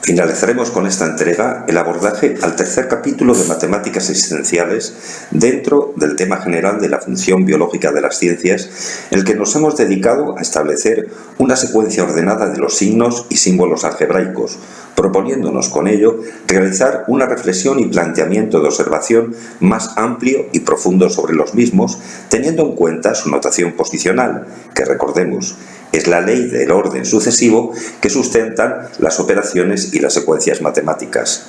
Finalizaremos con esta entrega el abordaje al tercer capítulo de Matemáticas Existenciales dentro del tema general de la función biológica de las ciencias, en el que nos hemos dedicado a establecer una secuencia ordenada de los signos y símbolos algebraicos, proponiéndonos con ello realizar una reflexión y planteamiento de observación más amplio y profundo sobre los mismos, teniendo en cuenta su notación posicional, que recordemos, es la ley del orden sucesivo que sustentan las operaciones y las secuencias matemáticas.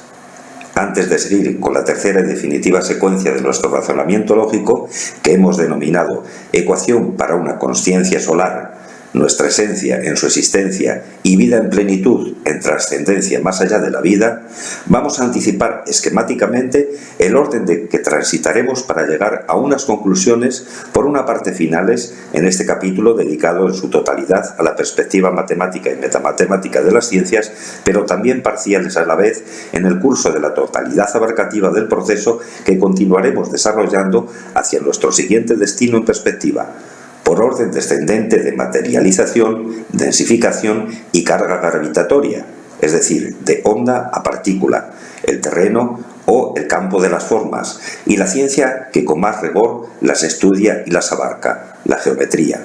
Antes de seguir con la tercera y definitiva secuencia de nuestro razonamiento lógico, que hemos denominado ecuación para una consciencia solar, nuestra esencia en su existencia y vida en plenitud en trascendencia más allá de la vida, vamos a anticipar esquemáticamente el orden de que transitaremos para llegar a unas conclusiones, por una parte finales, en este capítulo dedicado en su totalidad a la perspectiva matemática y metamatemática de las ciencias, pero también parciales a la vez en el curso de la totalidad abarcativa del proceso que continuaremos desarrollando hacia nuestro siguiente destino en perspectiva, por orden descendente de materialización, densificación y carga gravitatoria, es decir, de onda a partícula, el terreno o el campo de las formas, y la ciencia que con más rigor las estudia y las abarca, la geometría.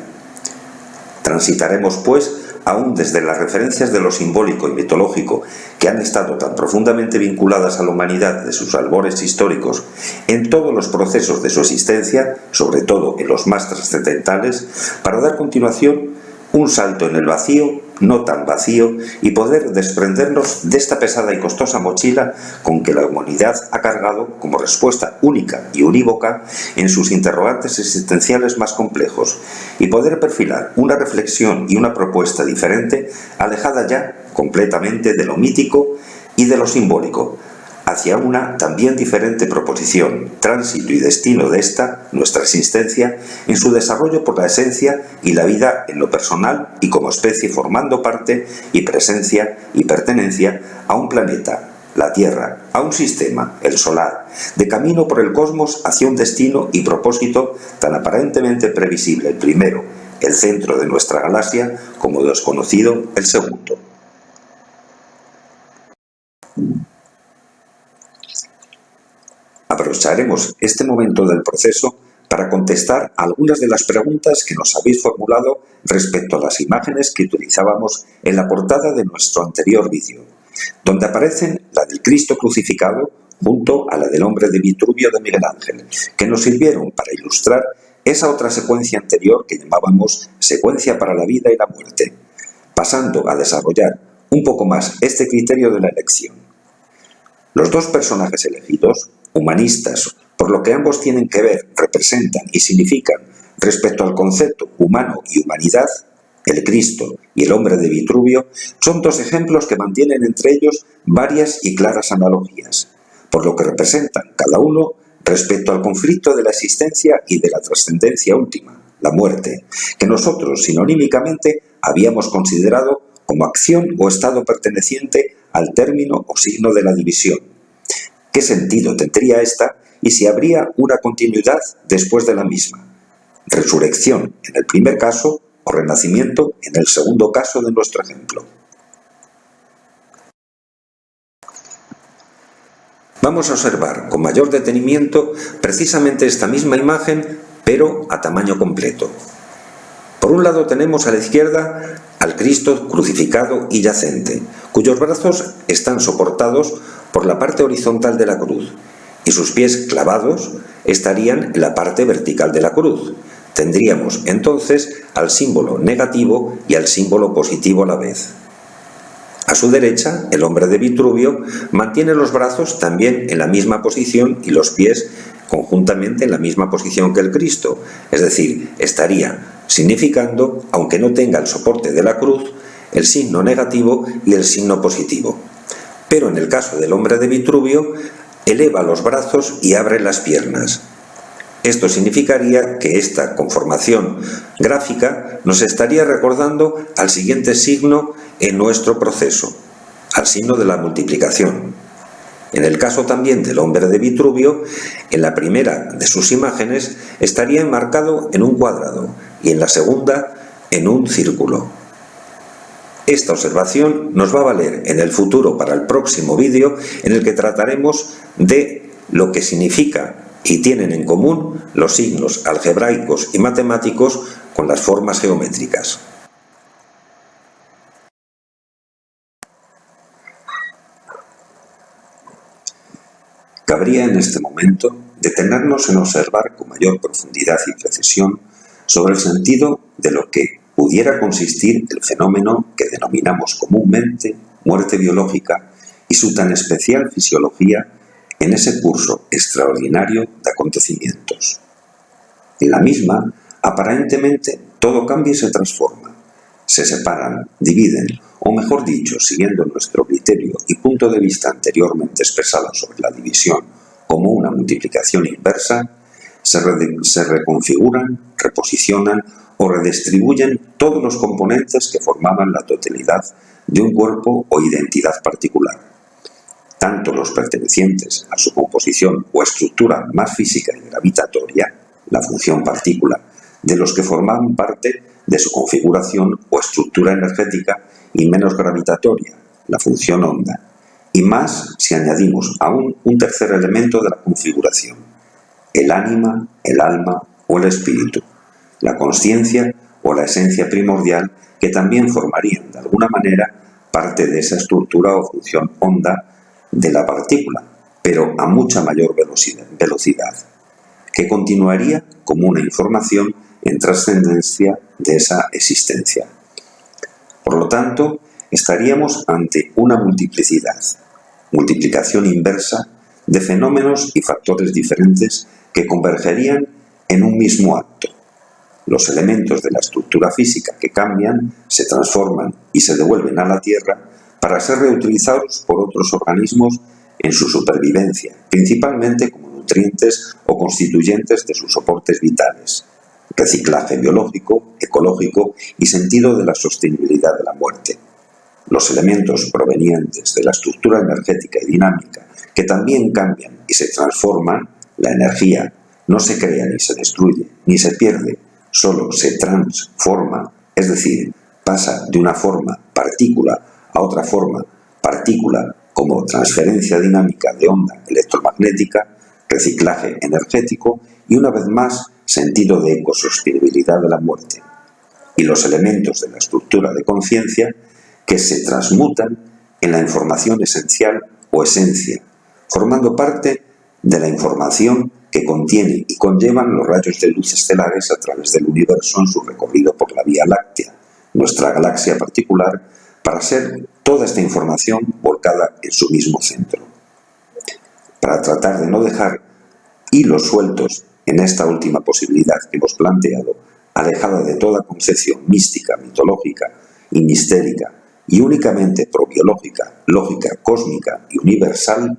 Transitaremos, pues, aún desde las referencias de lo simbólico y mitológico que han estado tan profundamente vinculadas a la humanidad de sus albores históricos en todos los procesos de su existencia, sobre todo en los más trascendentales, para dar continuación un salto en el vacío, no tan vacío, y poder desprendernos de esta pesada y costosa mochila con que la humanidad ha cargado como respuesta única y unívoca en sus interrogantes existenciales más complejos, y poder perfilar una reflexión y una propuesta diferente, alejada ya completamente de lo mítico y de lo simbólico, hacia una también diferente proposición, tránsito y destino de esta, nuestra existencia, en su desarrollo por la esencia y la vida en lo personal y como especie formando parte y presencia y pertenencia a un planeta, la Tierra, a un sistema, el solar, de camino por el cosmos hacia un destino y propósito tan aparentemente previsible el primero, el centro de nuestra galaxia, como desconocido el segundo. Aprovecharemos este momento del proceso para contestar algunas de las preguntas que nos habéis formulado respecto a las imágenes que utilizábamos en la portada de nuestro anterior vídeo, donde aparecen la del Cristo crucificado junto a la del hombre de Vitruvio de Miguel Ángel, que nos sirvieron para ilustrar esa otra secuencia anterior que llamábamos secuencia para la vida y la muerte, pasando a desarrollar un poco más este criterio de la elección. Los dos personajes elegidos, humanistas, por lo que ambos tienen que ver, representan y significan respecto al concepto humano y humanidad, el Cristo y el hombre de Vitruvio, son dos ejemplos que mantienen entre ellos varias y claras analogías, por lo que representan cada uno respecto al conflicto de la existencia y de la trascendencia última, la muerte, que nosotros sinonímicamente habíamos considerado como acción o estado perteneciente al término o signo de la división. ¿Qué sentido tendría esta y si habría una continuidad después de la misma? Resurrección en el primer caso o renacimiento en el segundo caso de nuestro ejemplo. Vamos a observar con mayor detenimiento precisamente esta misma imagen, pero a tamaño completo. Por un lado tenemos a la izquierda al Cristo crucificado y yacente, cuyos brazos están soportados por la parte horizontal de la cruz, y sus pies clavados estarían en la parte vertical de la cruz. Tendríamos entonces al símbolo negativo y al símbolo positivo a la vez. A su derecha, el hombre de Vitruvio mantiene los brazos también en la misma posición y los pies conjuntamente en la misma posición que el Cristo, es decir, estaría significando, aunque no tenga el soporte de la cruz, el signo negativo y el signo positivo. Pero en el caso del hombre de Vitruvio, eleva los brazos y abre las piernas. Esto significaría que esta conformación gráfica nos estaría recordando al siguiente signo en nuestro proceso, al signo de la multiplicación. En el caso también del hombre de Vitruvio, en la primera de sus imágenes estaría enmarcado en un cuadrado y en la segunda en un círculo. Esta observación nos va a valer en el futuro para el próximo vídeo, en el que trataremos de lo que significa y tienen en común los signos algebraicos y matemáticos con las formas geométricas. Cabría en este momento detenernos en observar con mayor profundidad y precisión sobre el sentido de lo que pudiera consistir el fenómeno que denominamos comúnmente muerte biológica y su tan especial fisiología en ese curso extraordinario de acontecimientos. En la misma, aparentemente, todo cambia y se transforma. Se separan, dividen, o mejor dicho, siguiendo nuestro criterio y punto de vista anteriormente expresado sobre la división como una multiplicación inversa, se reconfiguran, reposicionan o redistribuyen todos los componentes que formaban la totalidad de un cuerpo o identidad particular, tanto los pertenecientes a su composición o estructura más física y gravitatoria, la función partícula, de los que formaban parte de su configuración o estructura energética y menos gravitatoria, la función onda, y más si añadimos aún un tercer elemento de la configuración, el ánima, el alma o el espíritu, la consciencia o la esencia primordial, que también formarían de alguna manera parte de esa estructura o función onda de la partícula, pero a mucha mayor velocidad, que continuaría como una información en trascendencia de esa existencia. Por lo tanto, estaríamos ante una multiplicación inversa de fenómenos y factores diferentes que convergerían en un mismo acto. Los elementos de la estructura física que cambian, se transforman y se devuelven a la Tierra para ser reutilizados por otros organismos en su supervivencia, principalmente como nutrientes o constituyentes de sus soportes vitales, reciclaje biológico, ecológico y sentido de la sostenibilidad de la muerte. Los elementos provenientes de la estructura energética y dinámica, que también cambian y se transforman, la energía no se crea ni se destruye, ni se pierde, solo se transforma, es decir, pasa de una forma partícula a otra forma partícula como transferencia dinámica de onda electromagnética, reciclaje energético y una vez más sentido de ecosostenibilidad de la muerte. Y los elementos de la estructura de conciencia que se transmutan en la información esencial o esencia, formando parte de la información que contiene y conllevan los rayos de luz estelares a través del universo en su recorrido por la Vía Láctea, nuestra galaxia particular, para ser toda esta información volcada en su mismo centro. Para tratar de no dejar hilos sueltos en esta última posibilidad que hemos planteado, alejada de toda concepción mística, mitológica y mistérica, y únicamente probiológica, lógica, cósmica y universal,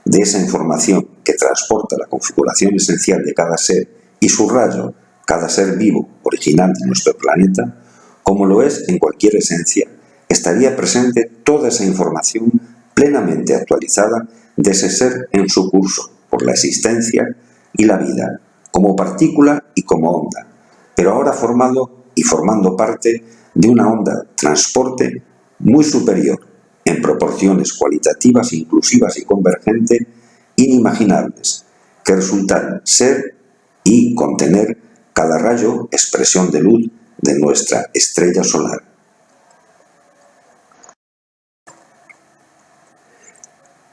de esa información que transporta la configuración esencial de cada ser y su rayo, cada ser vivo original de nuestro planeta, como lo es en cualquier esencia, estaría presente toda esa información plenamente actualizada de ese ser en su curso por la existencia y la vida, como partícula y como onda, pero ahora formado y formando parte de una onda transporte muy superior, en proporciones cualitativas, inclusivas y convergentes inimaginables, que resultan ser y contener cada rayo expresión de luz de nuestra estrella solar.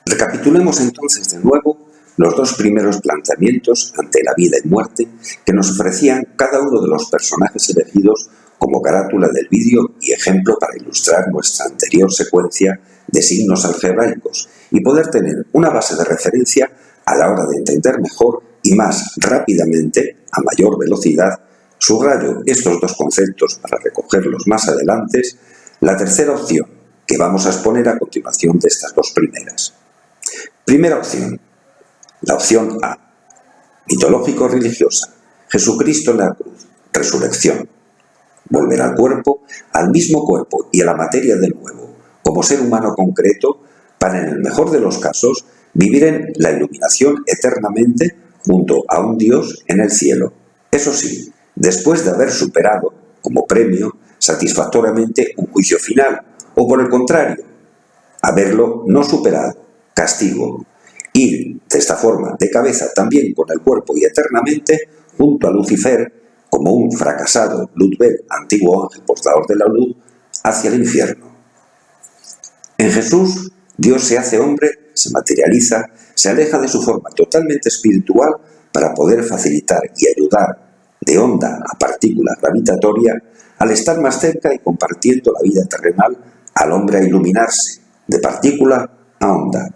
Recapitulemos entonces de nuevo los dos primeros planteamientos ante la vida y muerte que nos ofrecían cada uno de los personajes elegidos como carátula del vídeo y ejemplo para ilustrar nuestra anterior secuencia de signos algebraicos y poder tener una base de referencia a la hora de entender mejor y más rápidamente, a mayor velocidad. Subrayo estos dos conceptos para recogerlos más adelante, la tercera opción que vamos a exponer a continuación de estas dos primeras. Primera opción, la opción A, mitológico-religiosa, Jesucristo en la cruz, resurrección. Volver al cuerpo, al mismo cuerpo y a la materia de nuevo, como ser humano concreto, para en el mejor de los casos vivir en la iluminación eternamente junto a un Dios en el cielo. Eso sí, después de haber superado, como premio, satisfactoriamente un juicio final, o por el contrario, haberlo no superado, castigo. Ir de esta forma de cabeza también con el cuerpo y eternamente junto a Lucifer, como un fracasado Luzbel, antiguo ángel portador de la luz, hacia el infierno. En Jesús, Dios se hace hombre, se materializa, se aleja de su forma totalmente espiritual para poder facilitar y ayudar de onda a partícula gravitatoria al estar más cerca y compartiendo la vida terrenal al hombre a iluminarse, de partícula a onda.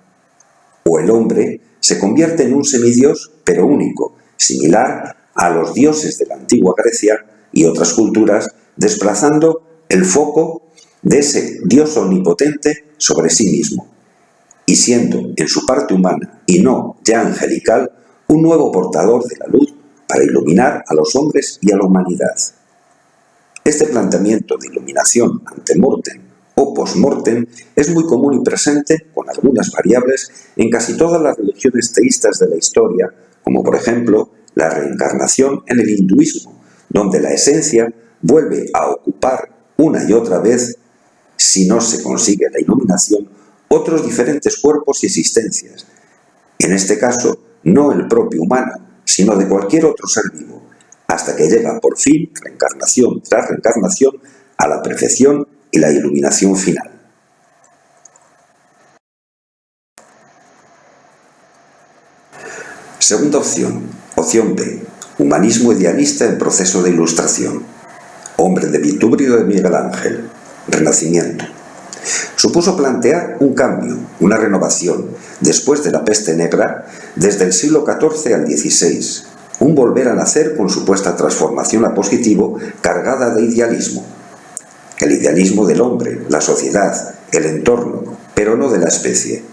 O el hombre se convierte en un semidios, pero único, similar a los dioses de la antigua Grecia y otras culturas, desplazando el foco de ese Dios omnipotente sobre sí mismo, y siendo en su parte humana y no ya angelical, un nuevo portador de la luz para iluminar a los hombres y a la humanidad. Este planteamiento de iluminación ante mortem o post-mortem es muy común y presente, con algunas variables, en casi todas las religiones teístas de la historia, como por ejemplo la reencarnación en el hinduismo, donde la esencia vuelve a ocupar una y otra vez, si no se consigue la iluminación, otros diferentes cuerpos y existencias. En este caso, no el propio humano, sino de cualquier otro ser vivo, hasta que llega por fin, reencarnación tras reencarnación, a la perfección y la iluminación final. Segunda opción, opción B, humanismo idealista en proceso de ilustración. Hombre de Vitruvio de Miguel Ángel, Renacimiento. Supuso plantear un cambio, una renovación, después de la peste negra, desde el siglo XIV al XVI, un volver a nacer con supuesta transformación a positivo cargada de idealismo. El idealismo del hombre, la sociedad, el entorno, pero no de la especie.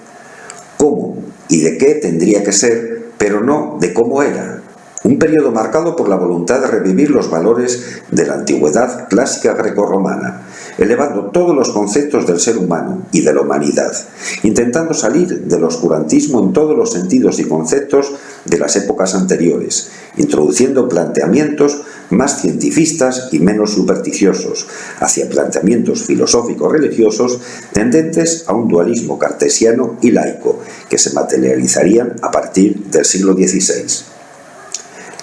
¿Cómo y de qué tendría que ser, pero no de cómo era? Un periodo marcado por la voluntad de revivir los valores de la antigüedad clásica grecorromana, elevando todos los conceptos del ser humano y de la humanidad, intentando salir del oscurantismo en todos los sentidos y conceptos de las épocas anteriores, introduciendo planteamientos más cientifistas y menos supersticiosos, hacia planteamientos filosóficos religiosos tendentes a un dualismo cartesiano y laico, que se materializarían a partir del siglo XVI.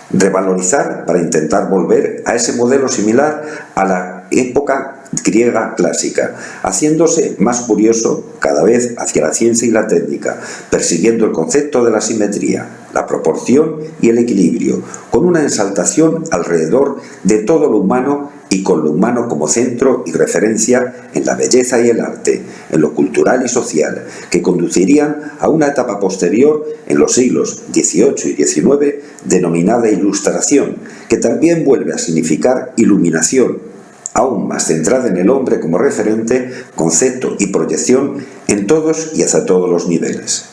Revalorizar para intentar volver a ese modelo similar a la época griega clásica, haciéndose más curioso cada vez hacia la ciencia y la técnica, persiguiendo el concepto de la simetría, la proporción y el equilibrio, con una exaltación alrededor de todo lo humano y con lo humano como centro y referencia en la belleza y el arte, en lo cultural y social, que conducirían a una etapa posterior en los siglos XVIII y XIX denominada Ilustración, que también vuelve a significar iluminación, aún más centrada en el hombre como referente, concepto y proyección en todos y hacia todos los niveles.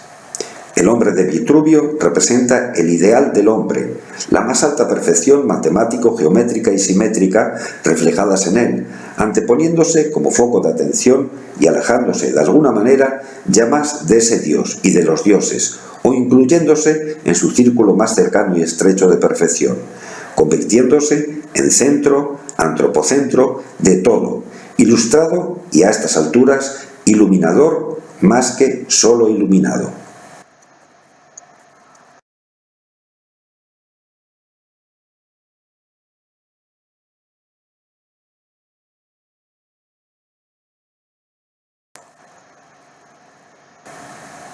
El hombre de Vitruvio representa el ideal del hombre, la más alta perfección matemático, geométrica y simétrica reflejadas en él, anteponiéndose como foco de atención y alejándose de alguna manera ya más de ese Dios y de los dioses, o incluyéndose en su círculo más cercano y estrecho de perfección, convirtiéndose en centro, antropocentro de todo, ilustrado y a estas alturas iluminador más que solo iluminado.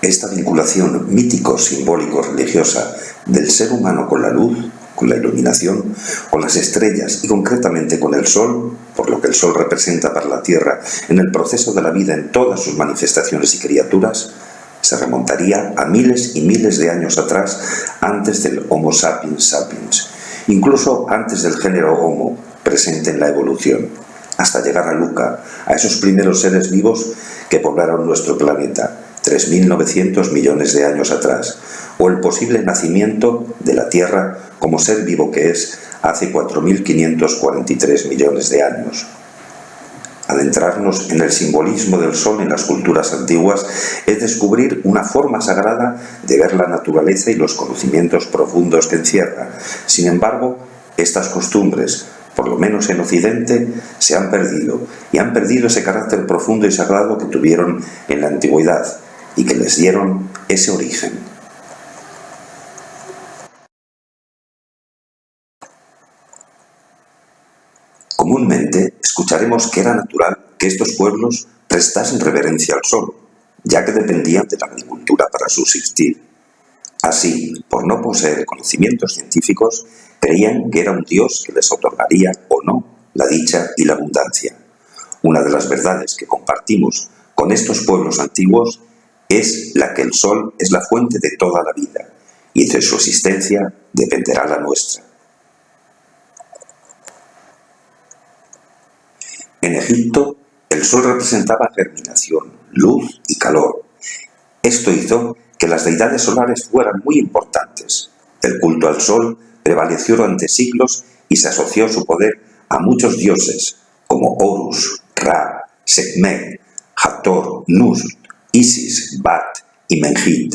Esta vinculación mítico-simbólico-religiosa del ser humano con la luz, con la iluminación, con las estrellas y concretamente con el sol, por lo que el sol representa para la Tierra en el proceso de la vida en todas sus manifestaciones y criaturas, se remontaría a miles y miles de años atrás, antes del Homo sapiens sapiens, incluso antes del género Homo presente en la evolución, hasta llegar a Luca, a esos primeros seres vivos que poblaron nuestro planeta, 3.900 millones de años atrás, o el posible nacimiento de la Tierra como ser vivo que es hace 4.543 millones de años. Adentrarnos en el simbolismo del sol en las culturas antiguas es descubrir una forma sagrada de ver la naturaleza y los conocimientos profundos que encierra. Sin embargo, estas costumbres, por lo menos en Occidente, se han perdido, y han perdido ese carácter profundo y sagrado que tuvieron en la antigüedad y que les dieron ese origen. Comúnmente escucharemos que era natural que estos pueblos prestasen reverencia al sol, ya que dependían de la agricultura para subsistir. Así, por no poseer conocimientos científicos, creían que era un dios que les otorgaría o no la dicha y la abundancia. Una de las verdades que compartimos con estos pueblos antiguos es la que el sol es la fuente de toda la vida, y de su existencia dependerá la nuestra. En Egipto, el sol representaba germinación, luz y calor. Esto hizo que las deidades solares fueran muy importantes. El culto al sol prevaleció durante siglos y se asoció su poder a muchos dioses, como Horus, Ra, Sekhmet, Hathor, Nut, Isis, Bat y Menhid.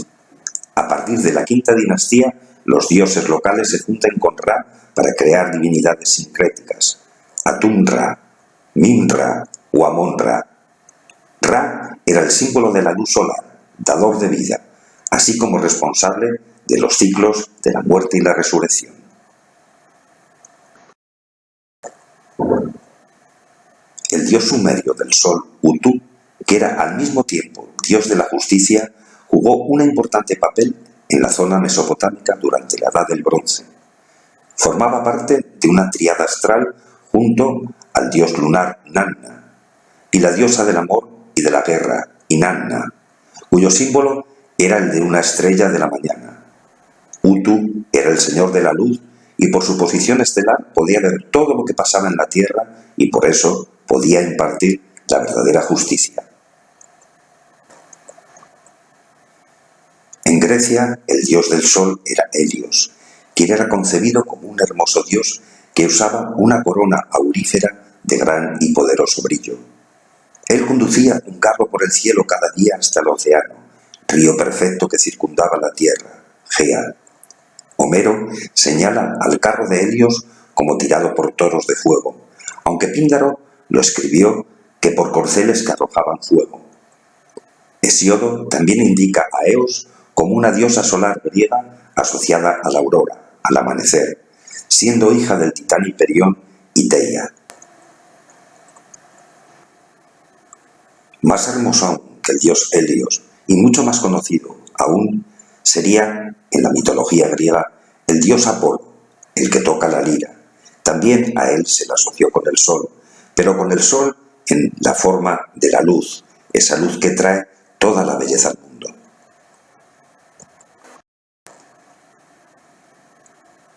A partir de la quinta dinastía, los dioses locales se juntan con Ra para crear divinidades sincréticas. Atum-Ra, Min-Ra o Amon-Ra. Ra era el símbolo de la luz solar, dador de vida, así como responsable de los ciclos de la muerte y la resurrección. El dios sumerio del sol, Utu, que era al mismo tiempo dios de la justicia, jugó un importante papel en la zona mesopotámica durante la Edad del Bronce. Formaba parte de una tríada astral junto al dios lunar Nanna y la diosa del amor y de la guerra, Inanna, cuyo símbolo era el de una estrella de la mañana. Utu era el señor de la luz y por su posición estelar podía ver todo lo que pasaba en la tierra y por eso podía impartir la verdadera justicia. En Grecia, el dios del sol era Helios, quien era concebido como un hermoso dios que usaba una corona aurífera de gran y poderoso brillo. Él conducía un carro por el cielo cada día hasta el océano, río perfecto que circundaba la tierra, Gea. Homero señala al carro de Helios como tirado por toros de fuego, aunque Píndaro lo escribió que por corceles que arrojaban fuego. Hesíodo también indica a Eos como una diosa solar griega asociada a la aurora, al amanecer, siendo hija del titán Hiperión y Teia. Más hermoso aún que el dios Helios, y mucho más conocido aún, sería, en la mitología griega, el dios Apolo, el que toca la lira. También a él se le asoció con el sol, pero con el sol en la forma de la luz, esa luz que trae toda la belleza al mundo.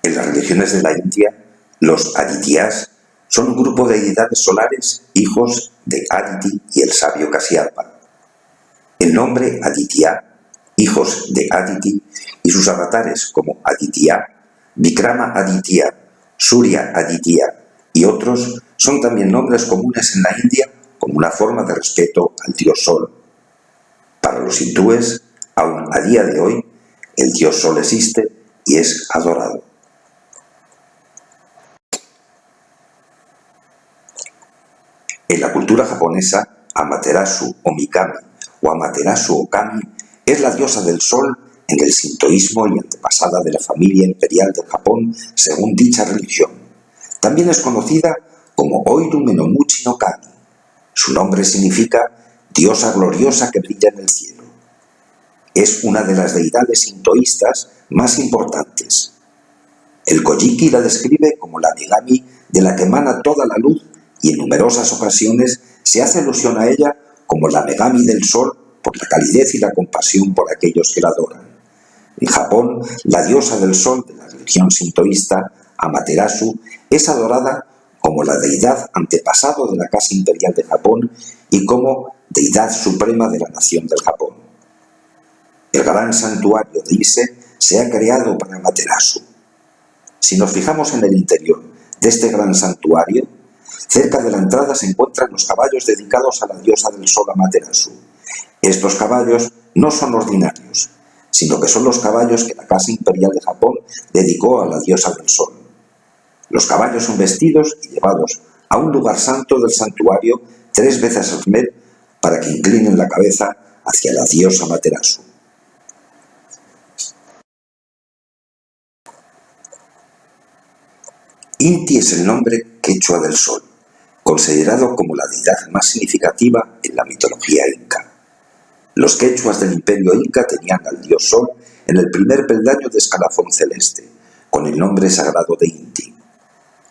En las religiones de la India, los Adityas son un grupo de deidades solares, hijos de Aditi y el sabio Kasyapa. El nombre Aditya, hijos de Aditi, y sus avatares como Aditya, Vikrama Aditya, Surya Aditya y otros son también nombres comunes en la India como una forma de respeto al dios Sol. Para los hindúes, aún a día de hoy, el dios Sol existe y es adorado. En la cultura japonesa, Amaterasu o Mikami o Amaterasu o Kami es la diosa del sol en el sintoísmo y antepasada de la familia imperial del Japón según dicha religión. También es conocida como Oiru Menomuchi no Kami. Su nombre significa diosa gloriosa que brilla en el cielo. Es una de las deidades sintoístas más importantes. El Kojiki la describe como la Megami de la que emana toda la luz y en numerosas ocasiones se hace alusión a ella como la Megami del sol por la calidez y la compasión por aquellos que la adoran. En Japón, la diosa del sol de la religión sintoísta, Amaterasu, es adorada como la deidad antepasado de la Casa Imperial de Japón y como deidad suprema de la nación del Japón. El gran santuario de Ise se ha creado para Amaterasu. Si nos fijamos en el interior de este gran santuario, cerca de la entrada se encuentran los caballos dedicados a la diosa del sol Amaterasu. Estos caballos no son ordinarios, sino que son los caballos que la Casa Imperial de Japón dedicó a la diosa del sol. Los caballos son vestidos y llevados a un lugar santo del santuario 3 veces al mes para que inclinen la cabeza hacia la diosa Amaterasu. Inti es el nombre quechua del sol, considerado como la deidad más significativa en la mitología inca. Los quechuas del imperio inca tenían al dios sol en el primer peldaño de escalafón celeste, con el nombre sagrado de Inti.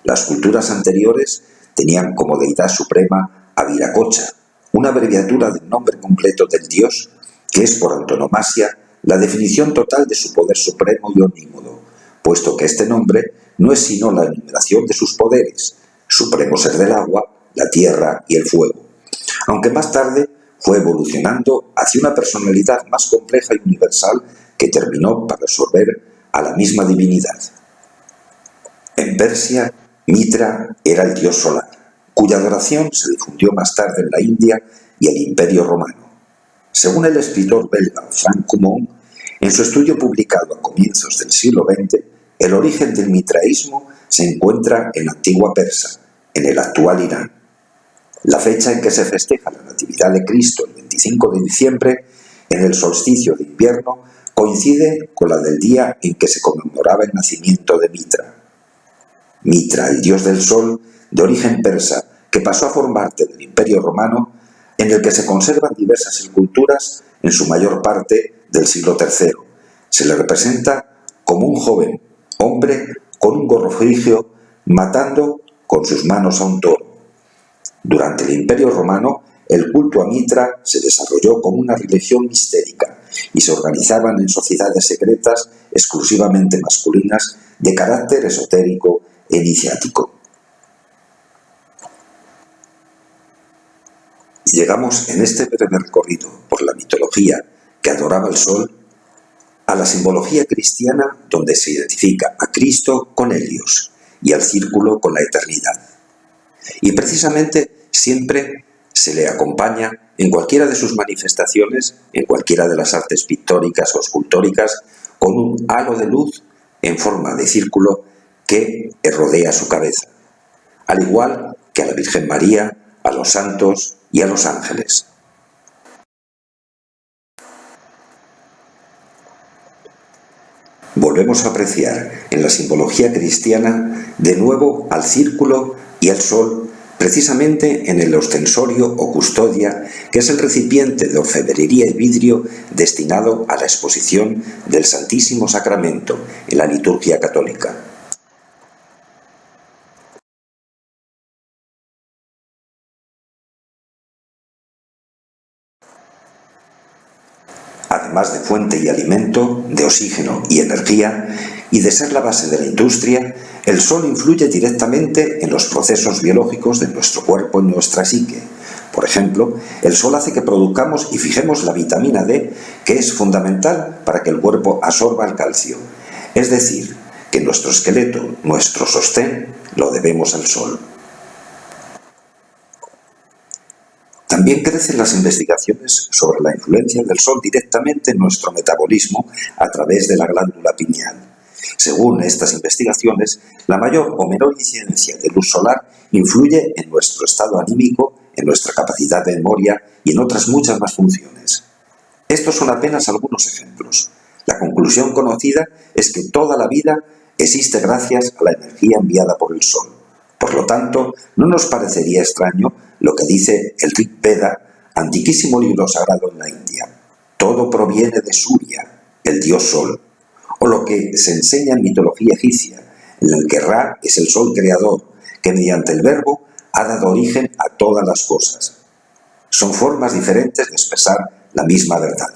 Las culturas anteriores tenían como deidad suprema a Viracocha, una abreviatura del nombre completo del dios, que es por antonomasia la definición total de su poder supremo y omnímodo, puesto que este nombre no es sino la enumeración de sus poderes, supremo ser del agua, la tierra y el fuego, aunque más tarde fue evolucionando hacia una personalidad más compleja y universal que terminó por absorber a la misma divinidad. En Persia, Mitra era el dios solar, cuya adoración se difundió más tarde en la India y el Imperio Romano. Según el escritor belga Frank Cumont, en su estudio publicado a comienzos del siglo XX, el origen del mitraísmo se encuentra en la antigua Persia, en el actual Irán. La fecha en que se festeja la Natividad de Cristo, el 25 de diciembre, en el solsticio de invierno, coincide con la del día en que se conmemoraba el nacimiento de Mitra. Mitra, el dios del sol, de origen persa, que pasó a formar parte del Imperio Romano, en el que se conservan diversas esculturas, en su mayor parte del siglo III. Se le representa como un joven hombre con un gorro frigio matando con sus manos a un toro. Durante el Imperio Romano, el culto a Mitra se desarrolló como una religión mistérica y se organizaban en sociedades secretas exclusivamente masculinas de carácter esotérico e iniciático. Y llegamos en este breve recorrido por la mitología que adoraba el sol a la simbología cristiana, donde se identifica a Cristo con Helios y al círculo con la eternidad. Y precisamente siempre se le acompaña en cualquiera de sus manifestaciones, en cualquiera de las artes pictóricas o escultóricas, con un halo de luz en forma de círculo que rodea su cabeza, al igual que a la Virgen María, a los santos y a los ángeles. Volvemos a apreciar en la simbología cristiana de nuevo al círculo y al sol, precisamente en el ostensorio o custodia, que es el recipiente de orfebrería y vidrio destinado a la exposición del Santísimo Sacramento en la liturgia católica. Además de fuente y alimento, de oxígeno y energía, y de ser la base de la industria, el sol influye directamente en los procesos biológicos de nuestro cuerpo y nuestra psique. Por ejemplo, el sol hace que produzcamos y fijemos la vitamina D, que es fundamental para que el cuerpo absorba el calcio. Es decir, que nuestro esqueleto, nuestro sostén, lo debemos al sol. También crecen las investigaciones sobre la influencia del sol directamente en nuestro metabolismo a través de la glándula pineal. Según estas investigaciones, la mayor o menor incidencia de luz solar influye en nuestro estado anímico, en nuestra capacidad de memoria y en otras muchas más funciones. Estos son apenas algunos ejemplos. La conclusión conocida es que toda la vida existe gracias a la energía enviada por el sol. Por lo tanto, no nos parecería extraño lo que dice el Rig Veda, antiquísimo libro sagrado en la India. Todo proviene de Surya, el dios sol. O lo que se enseña en mitología egipcia, en el que Ra es el sol creador, que mediante el verbo ha dado origen a todas las cosas. Son formas diferentes de expresar la misma verdad.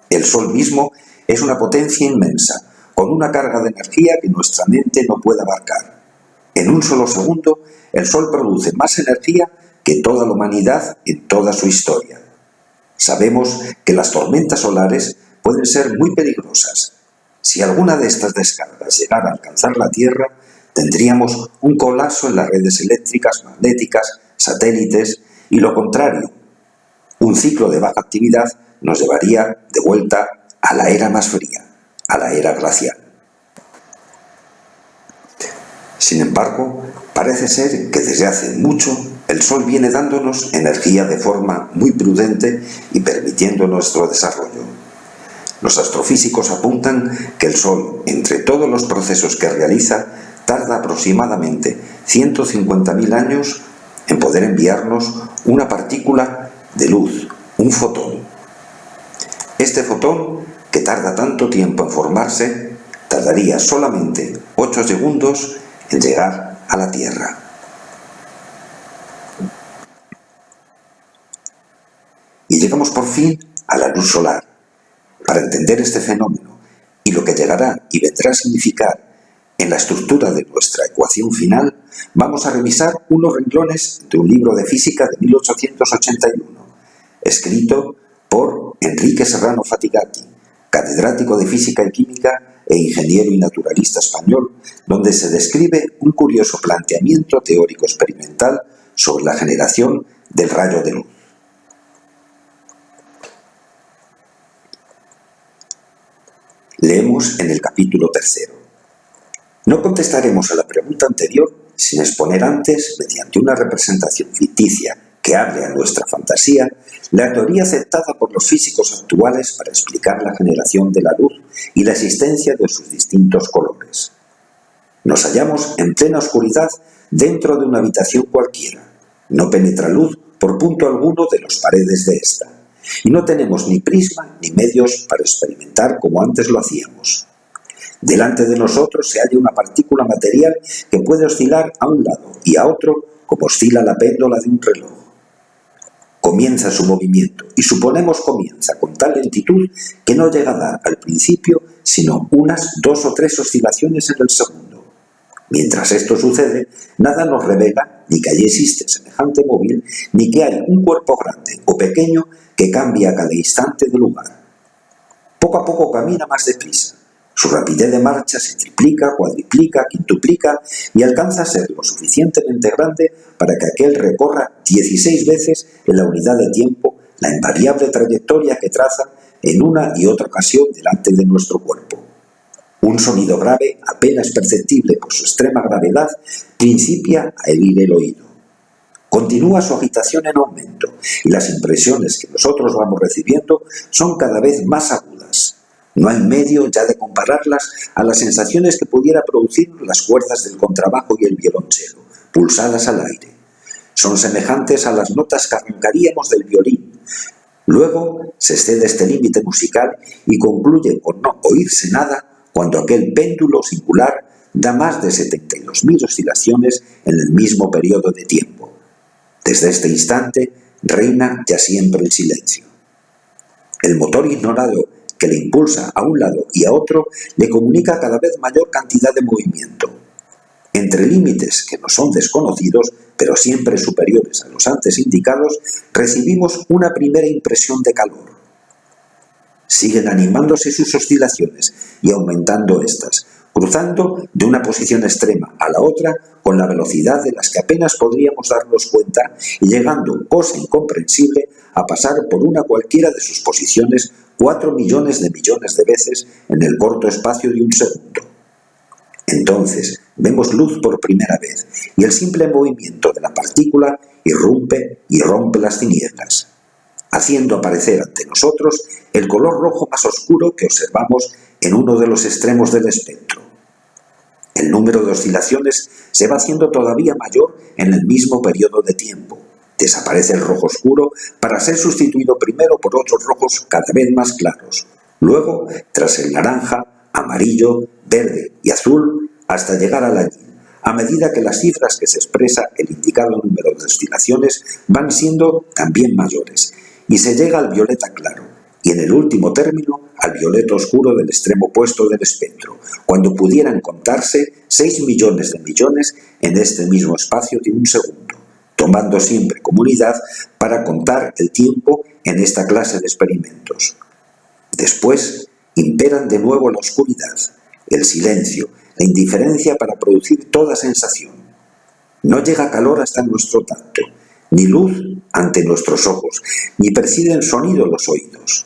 El sol mismo es una potencia inmensa, con una carga de energía que nuestra mente no puede abarcar. En un solo segundo, el sol produce más energía que toda la humanidad en toda su historia. Sabemos que las tormentas solares pueden ser muy peligrosas. Si alguna de estas descargas llegara a alcanzar la Tierra, tendríamos un colapso en las redes eléctricas, magnéticas, satélites, y lo contrario, un ciclo de baja actividad nos llevaría de vuelta a la era más fría, a la era glacial. Sin embargo, parece ser que desde hace mucho el Sol viene dándonos energía de forma muy prudente y permitiendo nuestro desarrollo. Los astrofísicos apuntan que el Sol, entre todos los procesos que realiza, tarda aproximadamente 150.000 años en poder enviarnos una partícula de luz, un fotón. Este fotón, que tarda tanto tiempo en formarse, tardaría solamente 8 segundos en llegar a la Tierra. Y llegamos por fin a la luz solar. Para entender este fenómeno y lo que llegará y vendrá a significar en la estructura de nuestra ecuación final, vamos a revisar unos renglones de un libro de física de 1881, escrito por Enrique Serrano Fatigati, catedrático de Física y Química e ingeniero y naturalista español, donde se describe un curioso planteamiento teórico experimental sobre la generación del rayo de luz. Leemos en el capítulo 3. No contestaremos a la pregunta anterior sin exponer antes, mediante una representación ficticia que hable a nuestra fantasía, la teoría aceptada por los físicos actuales para explicar la generación de la luz y la existencia de sus distintos colores. Nos hallamos en plena oscuridad dentro de una habitación cualquiera. No penetra luz por punto alguno de las paredes de esta, y no tenemos ni prisma ni medios para experimentar como antes lo hacíamos. Delante de nosotros se halla una partícula material que puede oscilar a un lado y a otro como oscila la péndola de un reloj. Comienza su movimiento y suponemos comienza con tal lentitud que no llega a dar al principio sino unas 2 o 3 oscilaciones en el segundo. Mientras esto sucede, nada nos revela ni que allí existe semejante móvil, ni que hay un cuerpo grande o pequeño que cambia a cada instante de lugar. Poco a poco camina más deprisa. Su rapidez de marcha se triplica, cuadriplica, quintuplica y alcanza a ser lo suficientemente grande para que aquel recorra 16 veces en la unidad de tiempo la invariable trayectoria que traza en una y otra ocasión delante de nuestro cuerpo. Un sonido grave, apenas perceptible por su extrema gravedad, principia a herir el oído. Continúa su agitación en aumento y las impresiones que nosotros vamos recibiendo son cada vez más agudas. No hay medio ya de compararlas a las sensaciones que pudiera producir las cuerdas del contrabajo y el violonchelo, pulsadas al aire. Son semejantes a las notas que arrancaríamos del violín. Luego se excede este límite musical y concluye por no oírse nada cuando aquel péndulo singular da más de 72.000 oscilaciones en el mismo periodo de tiempo. Desde este instante reina ya siempre el silencio. El motor ignorado que le impulsa a un lado y a otro le comunica cada vez mayor cantidad de movimiento. Entre límites que nos son desconocidos, pero siempre superiores a los antes indicados, recibimos una primera impresión de calor. Siguen animándose sus oscilaciones y aumentando éstas, cruzando de una posición extrema a la otra con la velocidad de las que apenas podríamos darnos cuenta y llegando, cosa incomprensible, a pasar por una cualquiera de sus posiciones 4 millones de millones de veces en el corto espacio de un segundo. Entonces vemos luz por primera vez y el simple movimiento de la partícula irrumpe y rompe las tinieblas, haciendo aparecer ante nosotros el color rojo más oscuro que observamos en uno de los extremos del espectro. El número de oscilaciones se va haciendo todavía mayor en el mismo periodo de tiempo. Desaparece el rojo oscuro para ser sustituido primero por otros rojos cada vez más claros. Luego, tras el naranja, amarillo, verde y azul, hasta llegar al añil, a medida que las cifras que se expresa el indicado número de oscilaciones van siendo también mayores, y se llega al violeta claro, y en el último término al violeta oscuro del extremo opuesto del espectro, cuando pudieran contarse 6 millones de millones en este mismo espacio de un segundo, tomando siempre como unidad para contar el tiempo en esta clase de experimentos. Después imperan de nuevo la oscuridad, el silencio, la indiferencia para producir toda sensación. No llega calor hasta nuestro tacto, ni luz ante nuestros ojos, ni perciben sonido los oídos.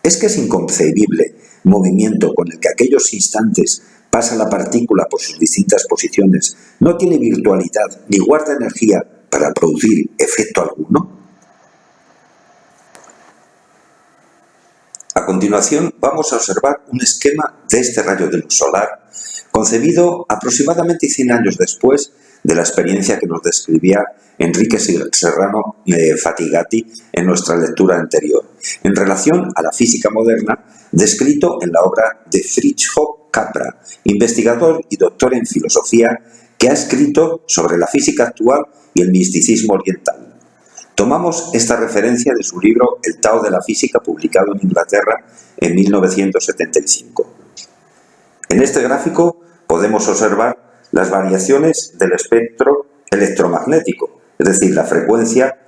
¿Es que es inconcebible movimiento con el que aquellos instantes pasa la partícula por sus distintas posiciones, no tiene virtualidad ni guarda energía para producir efecto alguno? A continuación vamos a observar un esquema de este rayo de luz solar concebido aproximadamente 100 años después de la experiencia que nos describía Enrique Serrano Fatigati en nuestra lectura anterior, en relación a la física moderna, descrito en la obra de Fritjof Capra, investigador y doctor en filosofía que ha escrito sobre la física actual y el misticismo oriental. Tomamos esta referencia de su libro El Tao de la Física, publicado en Inglaterra en 1975. En este gráfico podemos observar las variaciones del espectro electromagnético, es decir, la frecuencia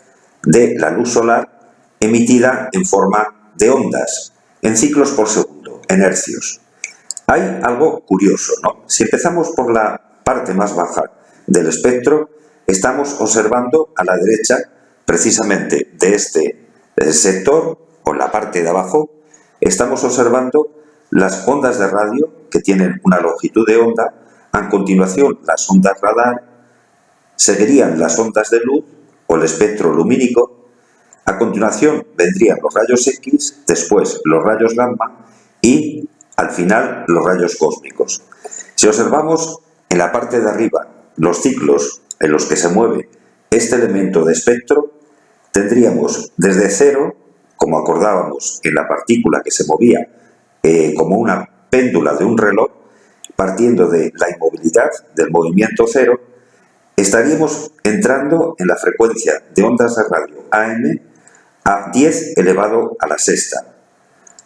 de la luz solar emitida en forma de ondas, en ciclos por segundo, en hercios. Hay algo curioso, ¿no? Si empezamos por la parte más baja del espectro, estamos observando a la derecha, precisamente de este sector, o en la parte de abajo, estamos observando las ondas de radio que tienen una longitud de onda. A continuación, las ondas radar, seguirían las ondas de luz o el espectro lumínico. A continuación vendrían los rayos X, después los rayos gamma y al final los rayos cósmicos. Si observamos en la parte de arriba los ciclos en los que se mueve este elemento de espectro, tendríamos desde cero, como acordábamos en la partícula que se movía como una péndula de un reloj, partiendo de la inmovilidad del movimiento cero, estaríamos entrando en la frecuencia de ondas de radio AM a 10 elevado a la sexta.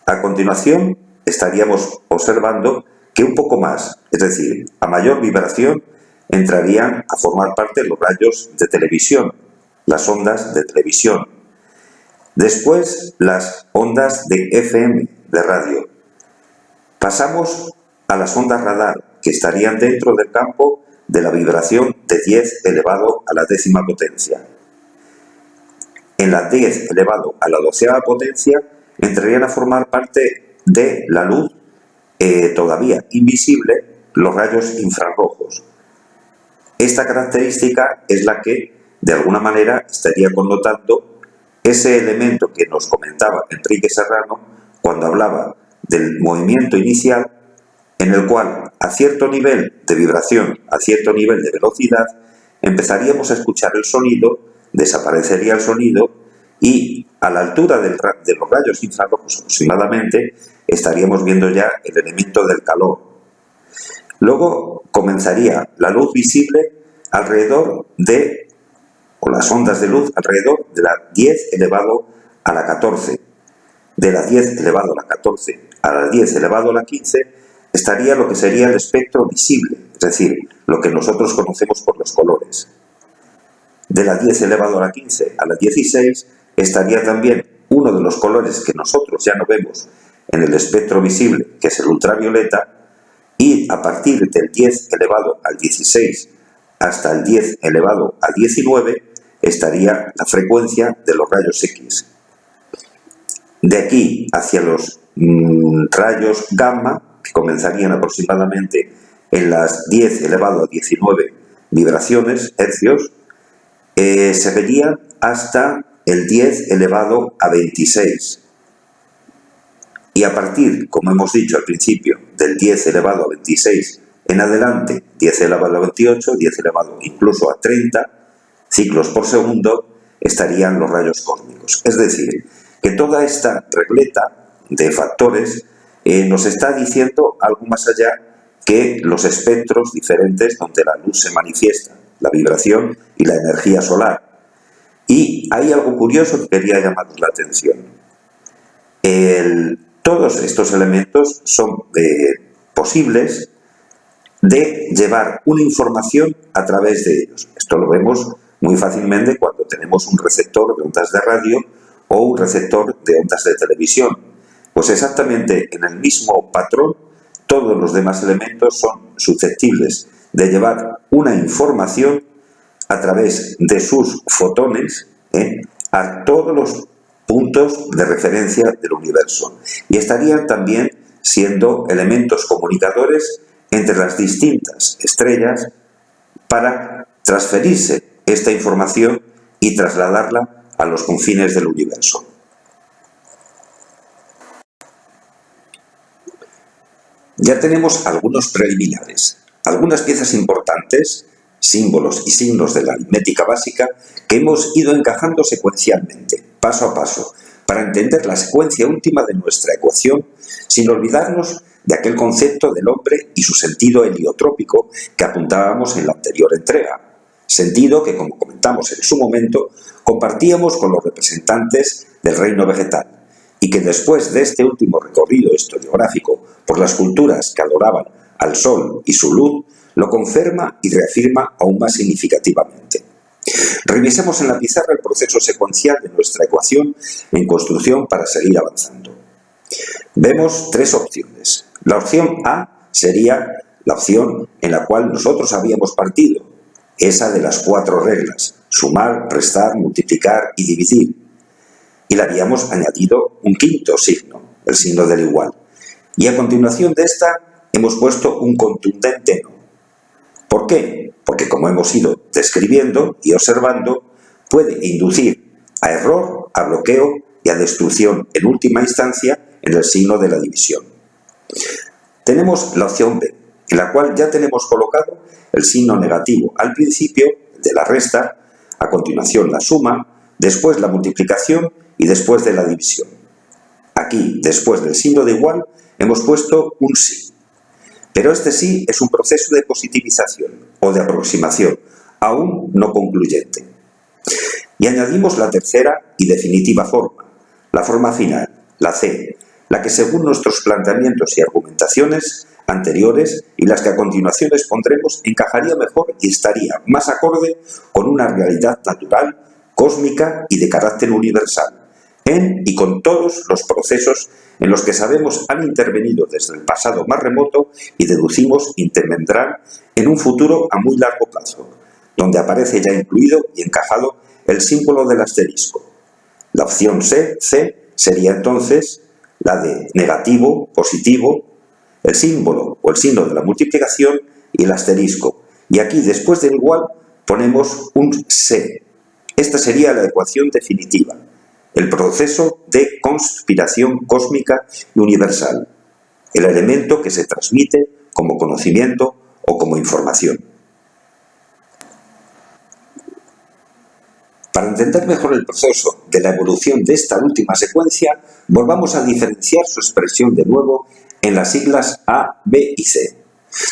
A continuación, estaríamos observando que un poco más, es decir, a mayor vibración, entrarían a formar parte los rayos de televisión, las ondas de televisión. Después, las ondas de FM, de radio. Pasamos a las ondas radar, que estarían dentro del campo de la vibración de 10 elevado a la décima potencia. En la 10 elevado a la doceava potencia entrarían a formar parte de la luz todavía invisible, los rayos infrarrojos. Esta característica es la que, de alguna manera, estaría connotando ese elemento que nos comentaba Enrique Serrano cuando hablaba del movimiento inicial, en el cual a cierto nivel de vibración, a cierto nivel de velocidad, empezaríamos a escuchar el sonido, desaparecería el sonido y a la altura de los rayos infrarrojos aproximadamente estaríamos viendo ya el elemento del calor. Luego comenzaría la luz visible alrededor de, o las ondas de luz alrededor de la 10 elevado a la 14. De la 10 elevado a la 14 a la 10 elevado a la 15 estaría lo que sería el espectro visible, es decir, lo que nosotros conocemos por los colores. De la 10 elevado a la 15 a la 16 estaría también uno de los colores que nosotros ya no vemos en el espectro visible, que es el ultravioleta, y a partir del 10 elevado al 16 hasta el 10 elevado a 19 estaría la frecuencia de los rayos X. De aquí hacia los rayos gamma, que comenzarían aproximadamente en las 10 elevado a 19 vibraciones, hercios, seguirían hasta el 10 elevado a 26. Y a partir, como hemos dicho al principio, del 10 elevado a 26 en adelante, 10 elevado a 28, 10 elevado incluso a 30 ciclos por segundo, estarían los rayos cósmicos. Es decir, que toda esta regleta de factores nos está diciendo algo más allá que los espectros diferentes donde la luz se manifiesta, la vibración y la energía solar. Y hay algo curioso que quería llamar la atención. Todos estos elementos son posibles de llevar una información a través de ellos. Esto lo vemos muy fácilmente cuando tenemos un receptor de ondas de radio o un receptor de ondas de televisión. Pues exactamente en el mismo patrón, todos los demás elementos son susceptibles de llevar una información a través de sus fotones a todos los puntos de referencia del universo. Y estarían también siendo elementos comunicadores entre las distintas estrellas para transferirse esta información y trasladarla a los confines del universo. Ya tenemos algunos preliminares, algunas piezas importantes, símbolos y signos de la aritmética básica que hemos ido encajando secuencialmente, paso a paso, para entender la secuencia última de nuestra ecuación, sin olvidarnos de aquel concepto del hombre y su sentido heliotrópico que apuntábamos en la anterior entrega, sentido que, como comentamos en su momento, compartíamos con los representantes del reino vegetal, y que después de este último recorrido historiográfico por las culturas que adoraban al sol y su luz, lo confirma y reafirma aún más significativamente. Revisemos en la pizarra el proceso secuencial de nuestra ecuación en construcción para seguir avanzando. Vemos tres opciones. La opción A sería la opción en la cual nosotros habíamos partido, esa de las 4 reglas: sumar, restar, multiplicar y dividir. Y le habíamos añadido un quinto signo, el signo del igual. Y a continuación de esta hemos puesto un contundente no. ¿Por qué? Porque, como hemos ido describiendo y observando, puede inducir a error, a bloqueo y a destrucción en última instancia en el signo de la división. Tenemos la opción B, en la cual ya tenemos colocado el signo negativo al principio de la resta, a continuación la suma, después la multiplicación y después de la división. Aquí, después del signo de igual, hemos puesto un sí. Pero este sí es un proceso de positivización o de aproximación, aún no concluyente. Y añadimos la tercera y definitiva forma, la forma final, la C, la que según nuestros planteamientos y argumentaciones anteriores y las que a continuación expondremos encajaría mejor y estaría más acorde con una realidad natural, cósmica y de carácter universal, en y con todos los procesos en los que sabemos han intervenido desde el pasado más remoto y deducimos intervendrán en un futuro a muy largo plazo, donde aparece ya incluido y encajado el símbolo del asterisco. La opción C sería entonces la de negativo, positivo, el símbolo o el signo de la multiplicación y el asterisco. Y aquí, después del igual, ponemos un C. Esta sería la ecuación definitiva, el proceso de conspiración cósmica y universal, el elemento que se transmite como conocimiento o como información. Para entender mejor el proceso de la evolución de esta última secuencia, volvamos a diferenciar su expresión de nuevo en las siglas A, B y C,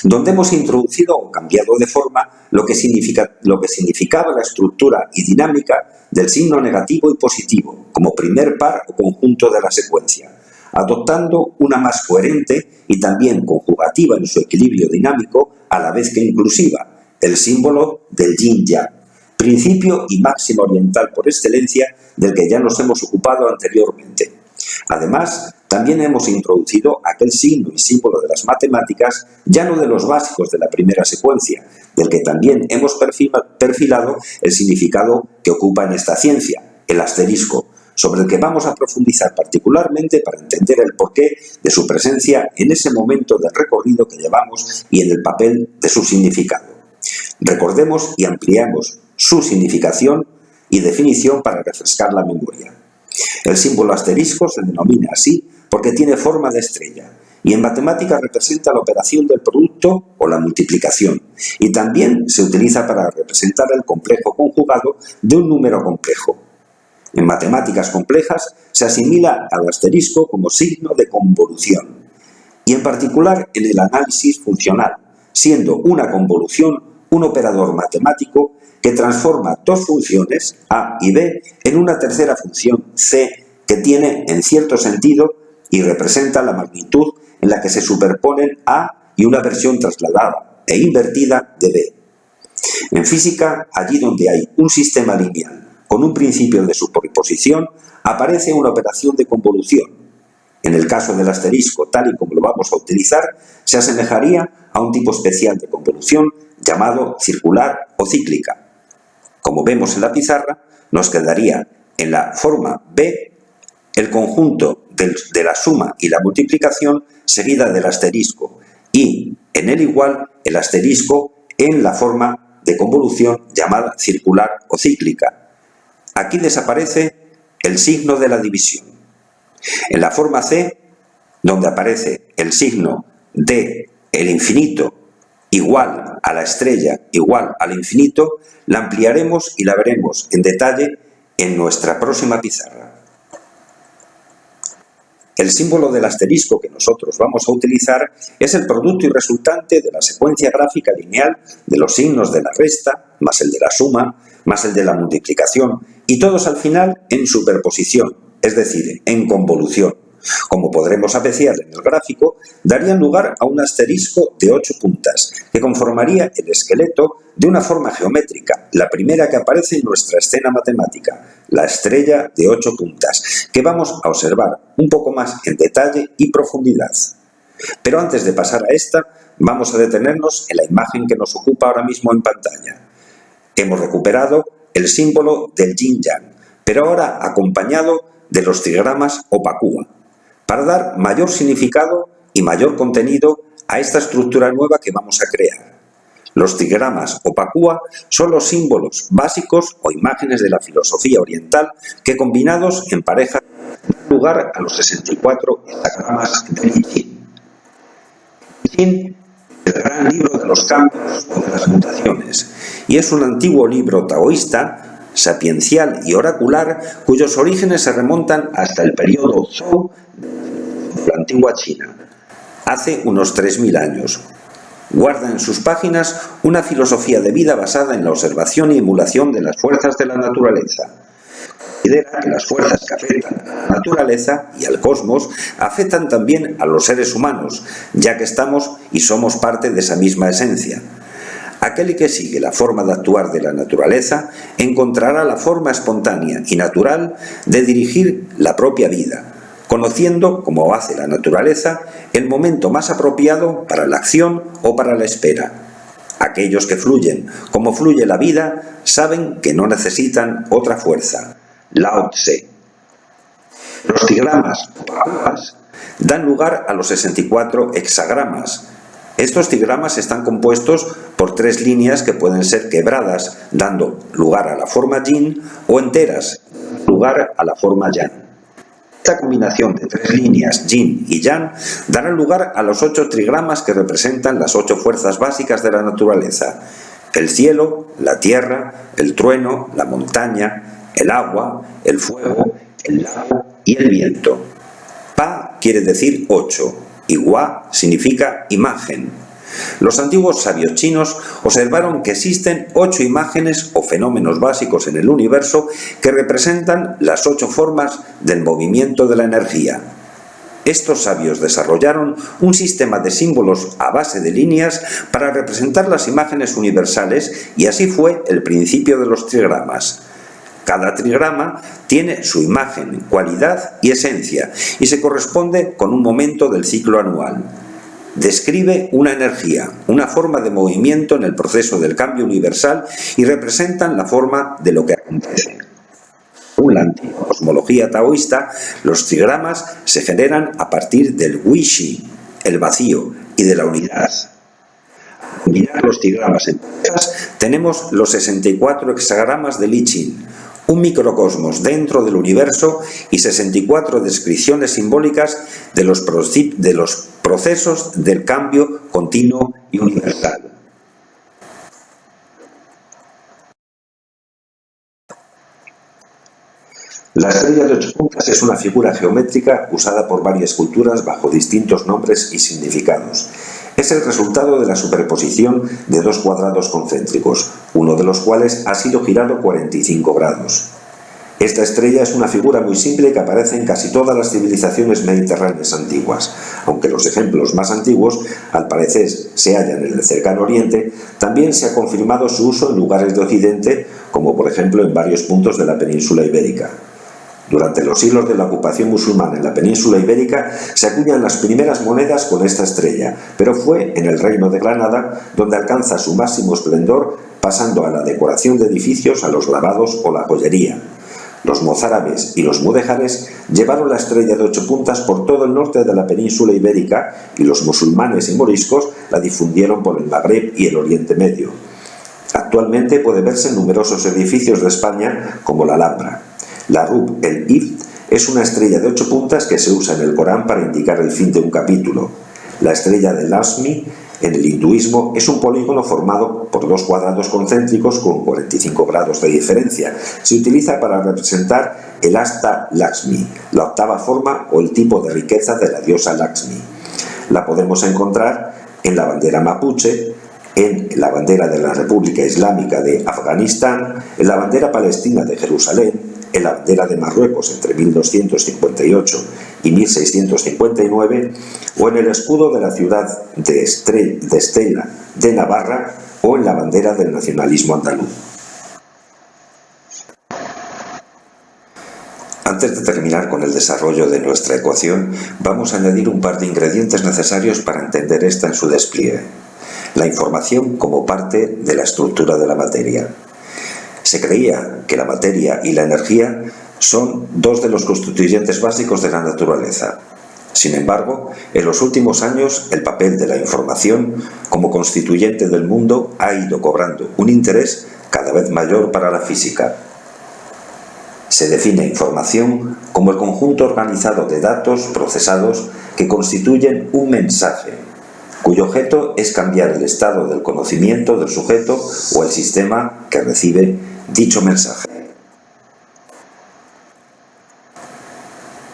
donde hemos introducido o cambiado de forma lo que significaba la estructura y dinámica del signo negativo y positivo, como primer par o conjunto de la secuencia, adoptando una más coherente y también conjugativa en su equilibrio dinámico, a la vez que inclusiva, el símbolo del yin-yang, principio y máxima oriental por excelencia del que ya nos hemos ocupado anteriormente. Además, también hemos introducido aquel signo y símbolo de las matemáticas, ya no de los básicos de la primera secuencia, del que también hemos perfilado el significado que ocupa en esta ciencia, el asterisco, sobre el que vamos a profundizar particularmente para entender el porqué de su presencia en ese momento del recorrido que llevamos y en el papel de su significado. Recordemos y ampliamos su significación y definición para refrescar la memoria. El símbolo asterisco se denomina así porque tiene forma de estrella y en matemáticas representa la operación del producto o la multiplicación y también se utiliza para representar el complejo conjugado de un número complejo. En matemáticas complejas se asimila al asterisco como signo de convolución y en particular en el análisis funcional, siendo una convolución un operador matemático que transforma dos funciones, A y B, en una tercera función, C, que tiene, en cierto sentido, y representa la magnitud en la que se superponen A y una versión trasladada e invertida de B. En física, allí donde hay un sistema lineal con un principio de superposición, aparece una operación de convolución. En el caso del asterisco, tal y como lo vamos a utilizar, se asemejaría a un tipo especial de convolución llamado circular o cíclica. Como vemos en la pizarra, nos quedaría en la forma B el conjunto de la suma y la multiplicación seguida del asterisco y en el igual el asterisco en la forma de convolución llamada circular o cíclica. Aquí desaparece el signo de la división. En la forma C, donde aparece el signo de el infinito igual a la estrella igual al infinito, la ampliaremos y la veremos en detalle en nuestra próxima pizarra. El símbolo del asterisco que nosotros vamos a utilizar es el producto y resultante de la secuencia gráfica lineal de los signos de la resta, más el de la suma, más el de la multiplicación, y todos al final en superposición, es decir, en convolución. Como podremos apreciar en el gráfico, darían lugar a un asterisco de 8 puntas, que conformaría el esqueleto de una forma geométrica, la primera que aparece en nuestra escena matemática, la estrella de 8 puntas, que vamos a observar un poco más en detalle y profundidad. Pero antes de pasar a esta, vamos a detenernos en la imagen que nos ocupa ahora mismo en pantalla. Hemos recuperado el símbolo del yin-yang, pero ahora acompañado de los trigramas o pakúa, para dar mayor significado y mayor contenido a esta estructura nueva que vamos a crear. Los trigramas o pakúa son los símbolos básicos o imágenes de la filosofía oriental que combinados en pareja dan lugar a los 64 hexagramas de I Ching. I Ching es el gran libro de los cambios o de las mutaciones y es un antiguo libro taoísta, sapiencial y oracular cuyos orígenes se remontan hasta el periodo Zhou de la antigua China, hace unos 3000 años. Guarda en sus páginas una filosofía de vida basada en la observación y emulación de las fuerzas de la naturaleza. Considera que las fuerzas que afectan a la naturaleza y al cosmos afectan también a los seres humanos, ya que estamos y somos parte de esa misma esencia. Aquel que sigue la forma de actuar de la naturaleza encontrará la forma espontánea y natural de dirigir la propia vida, conociendo, como hace la naturaleza, el momento más apropiado para la acción o para la espera. Aquellos que fluyen como fluye la vida saben que no necesitan otra fuerza. Lao Tse. Los trigramas o pakúas dan lugar a los 64 hexagramas. Estos trigramas están compuestos por 3 líneas que pueden ser quebradas, dando lugar a la forma yin, o enteras, dando lugar a la forma yang. Esta combinación de 3 líneas, yin y yang, dará lugar a los 8 trigramas que representan las 8 fuerzas básicas de la naturaleza: el cielo, la tierra, el trueno, la montaña, el agua, el fuego, el lago y el viento. Pa quiere decir 8 y Hua significa imagen. Los antiguos sabios chinos observaron que existen 8 imágenes o fenómenos básicos en el universo que representan las 8 formas del movimiento de la energía. Estos sabios desarrollaron un sistema de símbolos a base de líneas para representar las imágenes universales y así fue el principio de los trigramas. Cada trigrama tiene su imagen, cualidad y esencia y se corresponde con un momento del ciclo anual. Describe una energía, una forma de movimiento en el proceso del cambio universal y representan la forma de lo que acontece. Según la antigua cosmología taoísta, los trigramas se generan a partir del Wi-Shi, el vacío, y de la unidad. Al combinar los trigramas en parejas, tenemos los 64 hexagramas del I Ching, un microcosmos dentro del universo y 64 descripciones simbólicas de los procesos del cambio continuo y universal. La estrella de 8 puntas es una figura geométrica usada por varias culturas bajo distintos nombres y significados. Es el resultado de la superposición de 2 cuadrados concéntricos, uno de los cuales ha sido girado 45 grados. Esta estrella es una figura muy simple que aparece en casi todas las civilizaciones mediterráneas antiguas, aunque los ejemplos más antiguos, al parecer, se hallan en el cercano Oriente. También se ha confirmado su uso en lugares de Occidente, como por ejemplo en varios puntos de la península ibérica. Durante los siglos de la ocupación musulmana en la península ibérica se acuñan las primeras monedas con esta estrella, pero fue en el Reino de Granada donde alcanza su máximo esplendor, pasando a la decoración de edificios, a los grabados o la joyería. Los mozárabes y los mudéjares llevaron la estrella de 8 puntas por todo el norte de la península ibérica y los musulmanes y moriscos la difundieron por el Magreb y el Oriente Medio. Actualmente puede verse en numerosos edificios de España como la Alhambra. La Rub el-Ift es una estrella de 8 puntas que se usa en el Corán para indicar el fin de un capítulo. La estrella de Lakshmi en el hinduismo es un polígono formado por 2 cuadrados concéntricos con 45 grados de diferencia. Se utiliza para representar el asta Lakshmi, la octava forma o el tipo de riqueza de la diosa Lakshmi. La podemos encontrar en la bandera mapuche, en la bandera de la República Islámica de Afganistán, en la bandera palestina de Jerusalén, en la bandera de Marruecos entre 1258 y 1659, o en el escudo de la ciudad de Estella de Navarra, o en la bandera del nacionalismo andaluz. Antes de terminar con el desarrollo de nuestra ecuación, vamos a añadir un par de ingredientes necesarios para entender esta en su despliegue. La información como parte de la estructura de la materia. Se creía que la materia y la energía son 2 de los constituyentes básicos de la naturaleza. Sin embargo, en los últimos años, el papel de la información como constituyente del mundo ha ido cobrando un interés cada vez mayor para la física. Se define información como el conjunto organizado de datos procesados que constituyen un mensaje, cuyo objeto es cambiar el estado del conocimiento del sujeto o el sistema que recibe dicho mensaje.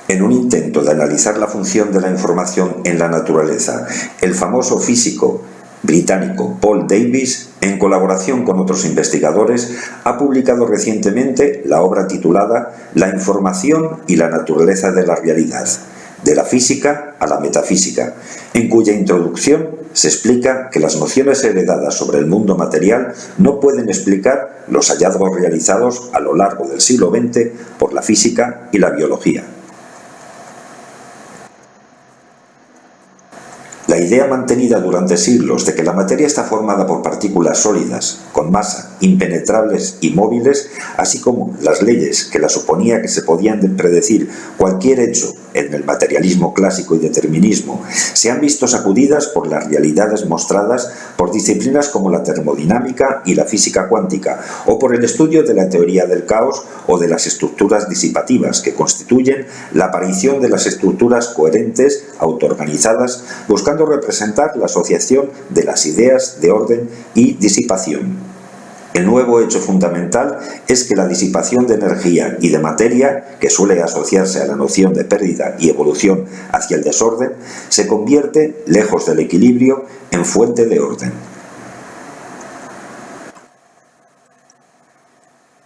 En un intento de analizar la función de la información en la naturaleza, el famoso físico británico Paul Davies, en colaboración con otros investigadores, ha publicado recientemente la obra titulada La información y la naturaleza de la realidad, de la física a la metafísica, en cuya introducción se explica que las nociones heredadas sobre el mundo material no pueden explicar los hallazgos realizados a lo largo del siglo XX por la física y la biología. La idea mantenida durante siglos de que la materia está formada por partículas sólidas, con masa, impenetrables y móviles, así como las leyes que la suponía que se podían predecir cualquier hecho en el materialismo clásico y determinismo, se han visto sacudidas por las realidades mostradas por disciplinas como la termodinámica y la física cuántica, o por el estudio de la teoría del caos o de las estructuras disipativas, que constituyen la aparición de las estructuras coherentes, autoorganizadas, buscando representar la asociación de las ideas de orden y disipación. El nuevo hecho fundamental es que la disipación de energía y de materia, que suele asociarse a la noción de pérdida y evolución hacia el desorden, se convierte, lejos del equilibrio, en fuente de orden.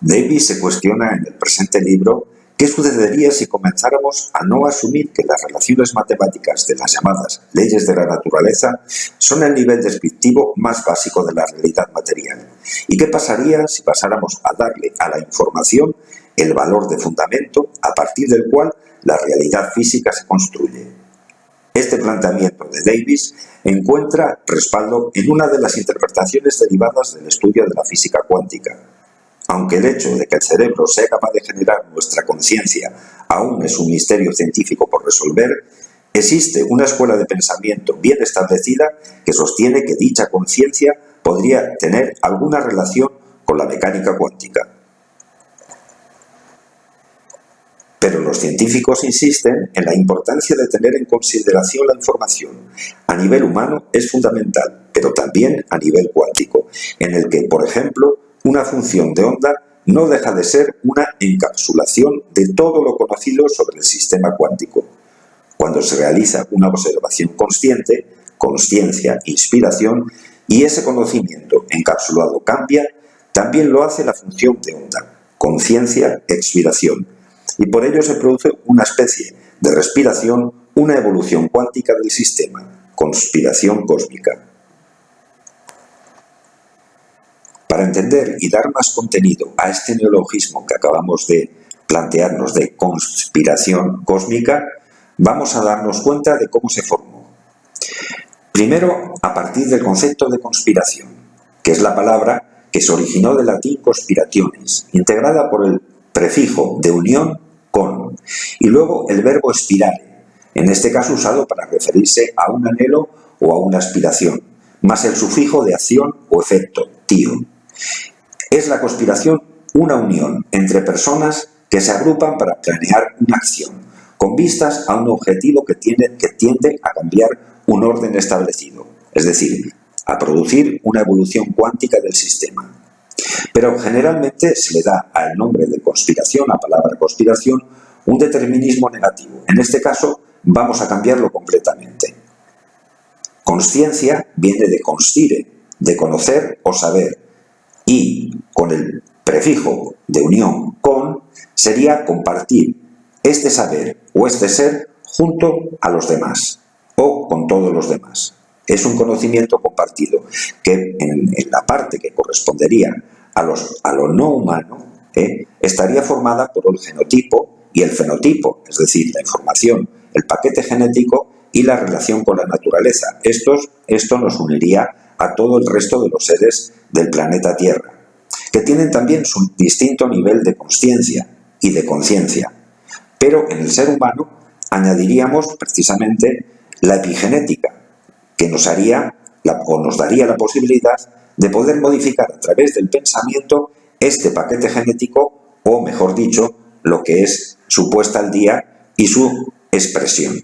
Davies se cuestiona en el presente libro ¿qué sucedería si comenzáramos a no asumir que las relaciones matemáticas de las llamadas leyes de la naturaleza son el nivel descriptivo más básico de la realidad material? ¿Y qué pasaría si pasáramos a darle a la información el valor de fundamento a partir del cual la realidad física se construye? Este planteamiento de Davies encuentra respaldo en una de las interpretaciones derivadas del estudio de la física cuántica. Aunque el hecho de que el cerebro sea capaz de generar nuestra conciencia aún es un misterio científico por resolver, existe una escuela de pensamiento bien establecida que sostiene que dicha conciencia podría tener alguna relación con la mecánica cuántica. Pero los científicos insisten en la importancia de tener en consideración la información. A nivel humano es fundamental, pero también a nivel cuántico, en el que, por ejemplo, una función de onda no deja de ser una encapsulación de todo lo conocido sobre el sistema cuántico. Cuando se realiza una observación consciente, consciencia, inspiración, y ese conocimiento encapsulado cambia, también lo hace la función de onda, conciencia, expiración, y por ello se produce una especie de respiración, una evolución cuántica del sistema, conspiración cósmica. Para entender y dar más contenido a este neologismo que acabamos de plantearnos de conspiración cósmica, vamos a darnos cuenta de cómo se formó. Primero, a partir del concepto de conspiración, que es la palabra que se originó del latín conspirationes, integrada por el prefijo de unión con, y luego el verbo spirare, en este caso usado para referirse a un anhelo o a una aspiración, más el sufijo de acción o efecto, tío. Es la conspiración una unión entre personas que se agrupan para planear una acción, con vistas a un objetivo que tiende a cambiar un orden establecido, es decir, a producir una evolución cuántica del sistema. Pero generalmente se le da al nombre de conspiración, a palabra conspiración, un determinismo negativo. En este caso, vamos a cambiarlo completamente. Consciencia viene de constire, de conocer o saber, y con el prefijo de unión con sería compartir este saber o este ser junto a los demás o con todos los demás. Es un conocimiento compartido que en la parte que correspondería a lo no humano estaría formada por el genotipo y el fenotipo, es decir, la información, el paquete genético y la relación con la naturaleza. Esto nos uniría a todo el resto de los seres del planeta Tierra, que tienen también su distinto nivel de consciencia y de conciencia. Pero en el ser humano añadiríamos precisamente la epigenética, que nos daría la posibilidad de poder modificar a través del pensamiento este paquete genético, o mejor dicho, lo que es su puesta al día y su expresión.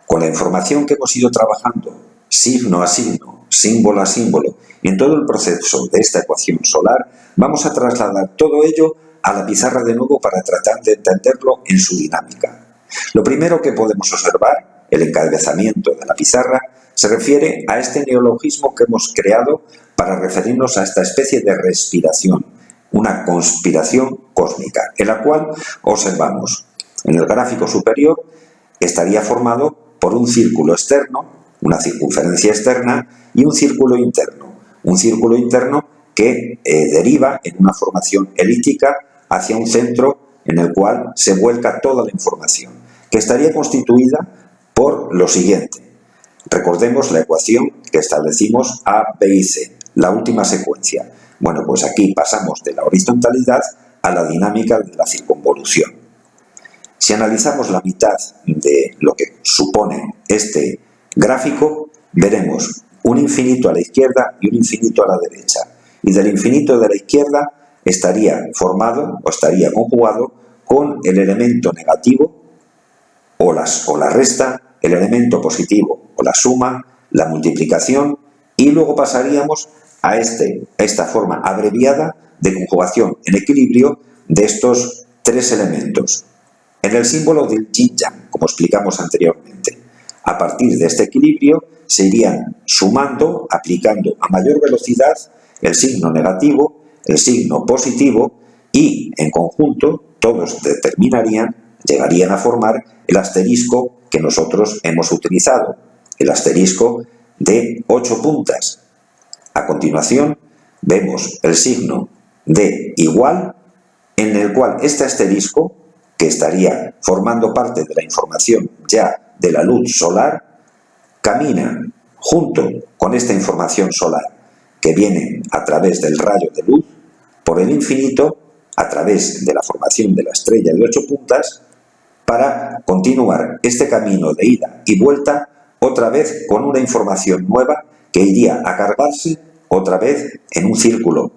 Con la información que hemos ido trabajando, signo a signo, símbolo a símbolo, y en todo el proceso de esta ecuación solar, vamos a trasladar todo ello a la pizarra de nuevo para tratar de entenderlo en su dinámica. Lo primero que podemos observar, el encabezamiento de la pizarra, se refiere a este neologismo que hemos creado para referirnos a esta especie de respiración, una conspiración cósmica, en la cual observamos en el gráfico superior estaría formado por un círculo externo, una circunferencia externa y un círculo interno que deriva en una formación elíptica hacia un centro en el cual se vuelca toda la información, que estaría constituida por lo siguiente. Recordemos la ecuación que establecimos A, B y C, la última secuencia. Bueno, pues aquí pasamos de la horizontalidad a la dinámica de la circunvolución. Si analizamos la mitad de lo que supone este gráfico, veremos un infinito a la izquierda y un infinito a la derecha. Y del infinito de la izquierda estaría formado o estaría conjugado con el elemento negativo o la resta, el elemento positivo o la suma, la multiplicación, y luego pasaríamos a esta forma abreviada de conjugación en equilibrio de estos tres elementos. En el símbolo del yin-yang, como explicamos anteriormente, a partir de este equilibrio se irían sumando, aplicando a mayor velocidad el signo negativo, el signo positivo, y en conjunto todos llegarían a formar el asterisco que nosotros hemos utilizado, el asterisco de 8 puntas. A continuación vemos el signo de igual, en el cual este asterisco, que estaría formando parte de la información ya de la luz solar, camina junto con esta información solar que viene a través del rayo de luz por el infinito, a través de la formación de la estrella de 8 puntas, para continuar este camino de ida y vuelta otra vez con una información nueva que iría a cargarse otra vez en un círculo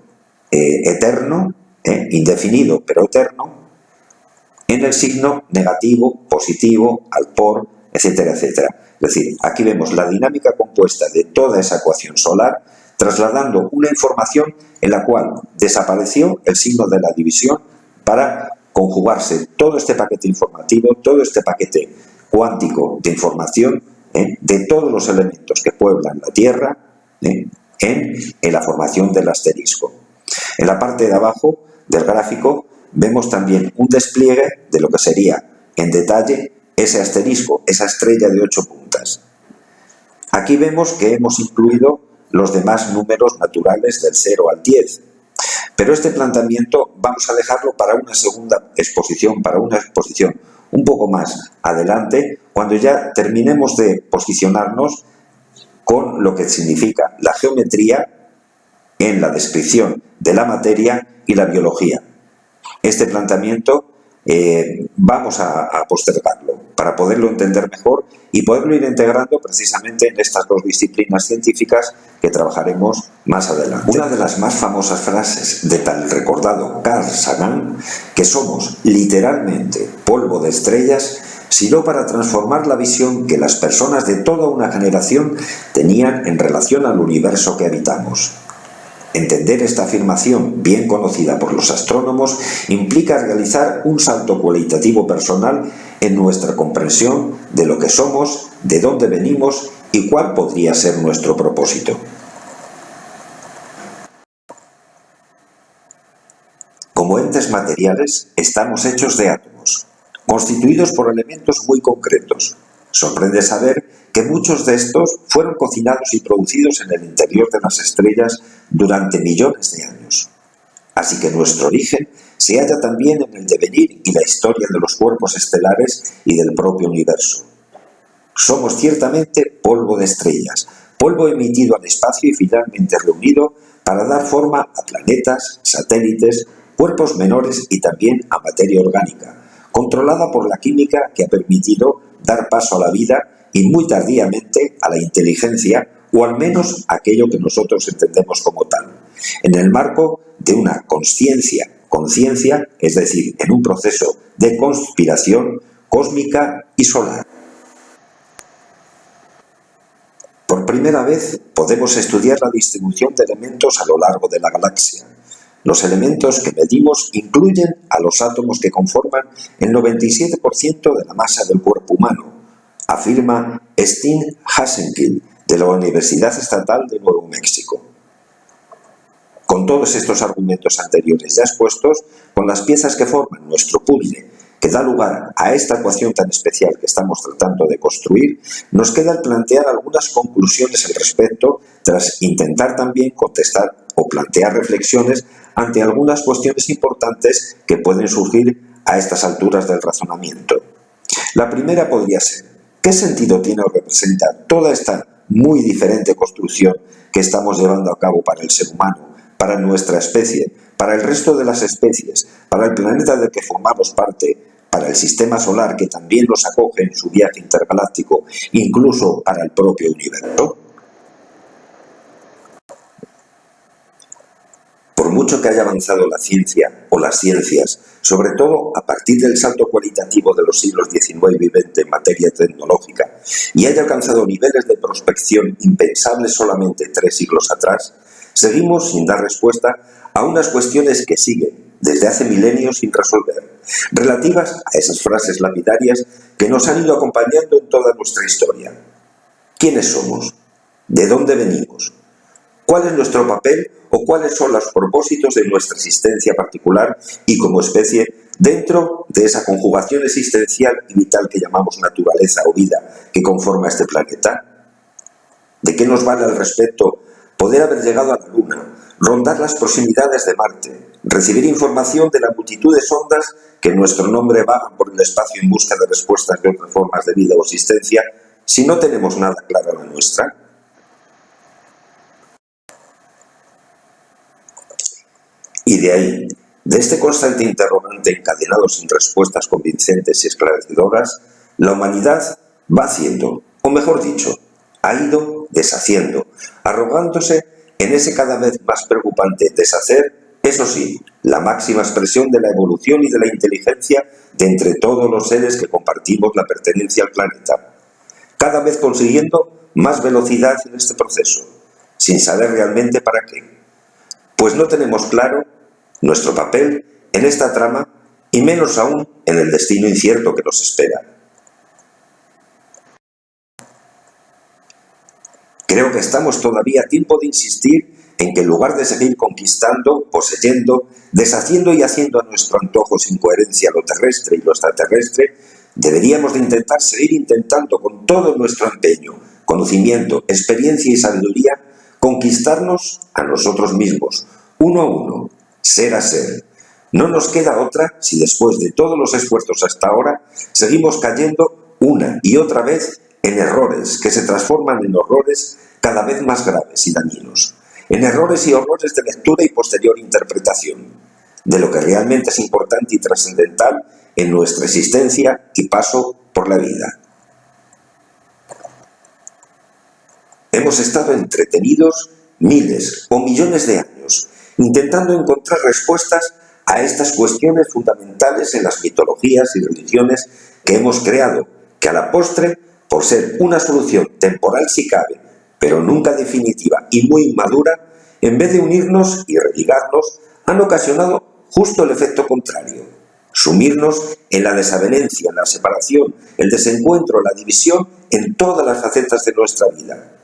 eterno, indefinido pero eterno, en el signo negativo, positivo, al por, etcétera, etcétera. Es decir, aquí vemos la dinámica compuesta de toda esa ecuación solar, trasladando una información en la cual desapareció el signo de la división para conjugarse todo este paquete informativo, todo este paquete cuántico de información de todos los elementos que pueblan la Tierra en la formación del asterisco. En la parte de abajo del gráfico vemos también un despliegue de lo que sería en detalle ese asterisco, esa estrella de 8 puntas. Aquí vemos que hemos incluido los demás números naturales del 0 al 10. Pero este planteamiento vamos a dejarlo para una segunda exposición, para una exposición un poco más adelante, cuando ya terminemos de posicionarnos con lo que significa la geometría en la descripción de la materia y la biología. Este planteamiento vamos a postergarlo para poderlo entender mejor y poderlo ir integrando precisamente en estas dos disciplinas científicas que trabajaremos más adelante. Una de las más famosas frases de tal recordado Carl Sagan, que somos literalmente polvo de estrellas, sirvió para transformar la visión que las personas de toda una generación tenían en relación al universo que habitamos. Entender esta afirmación, bien conocida por los astrónomos, implica realizar un salto cualitativo personal en nuestra comprensión de lo que somos, de dónde venimos y cuál podría ser nuestro propósito. Como entes materiales, estamos hechos de átomos, constituidos por elementos muy concretos. Sorprende saber que muchos de estos fueron cocinados y producidos en el interior de las estrellas durante millones de años. Así que nuestro origen se halla también en el devenir y la historia de los cuerpos estelares y del propio universo. Somos ciertamente polvo de estrellas, polvo emitido al espacio y finalmente reunido para dar forma a planetas, satélites, cuerpos menores y también a materia orgánica, controlada por la química que ha permitido dar paso a la vida y muy tardíamente a la inteligencia, o al menos aquello que nosotros entendemos como tal, en el marco de una conciencia, es decir, en un proceso de conspiración cósmica y solar. Por primera vez podemos estudiar la distribución de elementos a lo largo de la galaxia. Los elementos que medimos incluyen a los átomos que conforman el 97% de la masa del cuerpo humano, afirma Steve Hassenkind de la Universidad Estatal de Nuevo México. Con todos estos argumentos anteriores ya expuestos, con las piezas que forman nuestro puzzle, que da lugar a esta ecuación tan especial que estamos tratando de construir, nos queda el plantear algunas conclusiones al respecto, tras intentar también contestar o plantear reflexiones ante algunas cuestiones importantes que pueden surgir a estas alturas del razonamiento. La primera podría ser: ¿qué sentido tiene o representa toda esta muy diferente construcción que estamos llevando a cabo para el ser humano, para nuestra especie, para el resto de las especies, para el planeta del que formamos parte, para el sistema solar que también nos acoge en su viaje intergaláctico, incluso para el propio universo? Por mucho que haya avanzado la ciencia o las ciencias, sobre todo a partir del salto cualitativo de los siglos XIX y XX en materia tecnológica, y haya alcanzado niveles de prospección impensables solamente 3 siglos atrás, seguimos sin dar respuesta a unas cuestiones que siguen desde hace milenios sin resolver, relativas a esas frases lapidarias que nos han ido acompañando en toda nuestra historia. ¿Quiénes somos? ¿De dónde venimos? ¿Cuál es nuestro papel o cuáles son los propósitos de nuestra existencia particular y como especie dentro de esa conjugación existencial y vital que llamamos naturaleza o vida que conforma este planeta? ¿De qué nos vale al respecto poder haber llegado a la Luna, rondar las proximidades de Marte, recibir información de la multitud de sondas que en nuestro nombre vagan por el espacio en busca de respuestas de otras formas de vida o existencia, si no tenemos nada clara la nuestra? Y de ahí, de este constante interrogante encadenado sin respuestas convincentes y esclarecedoras, la humanidad va haciendo, o mejor dicho, ha ido deshaciendo, arrogándose en ese cada vez más preocupante deshacer, eso sí, la máxima expresión de la evolución y de la inteligencia de entre todos los seres que compartimos la pertenencia al planeta, cada vez consiguiendo más velocidad en este proceso, sin saber realmente para qué. Pues no tenemos claro nuestro papel en esta trama y menos aún en el destino incierto que nos espera. Creo que estamos todavía a tiempo de insistir en que en lugar de seguir conquistando, poseyendo, deshaciendo y haciendo a nuestro antojo sin coherencia lo terrestre y lo extraterrestre, deberíamos de intentar seguir intentando con todo nuestro empeño, conocimiento, experiencia y sabiduría conquistarnos a nosotros mismos, uno a uno, ser a ser. No nos queda otra si después de todos los esfuerzos hasta ahora seguimos cayendo una y otra vez en errores que se transforman en horrores cada vez más graves y dañinos, en errores y horrores de lectura y posterior interpretación, de lo que realmente es importante y trascendental en nuestra existencia y paso por la vida. Hemos estado entretenidos miles o millones de años intentando encontrar respuestas a estas cuestiones fundamentales en las mitologías y religiones que hemos creado, que a la postre, por ser una solución temporal si cabe, pero nunca definitiva y muy inmadura, en vez de unirnos y religarnos, han ocasionado justo el efecto contrario: sumirnos en la desavenencia, en la separación, el desencuentro, la división en todas las facetas de nuestra vida,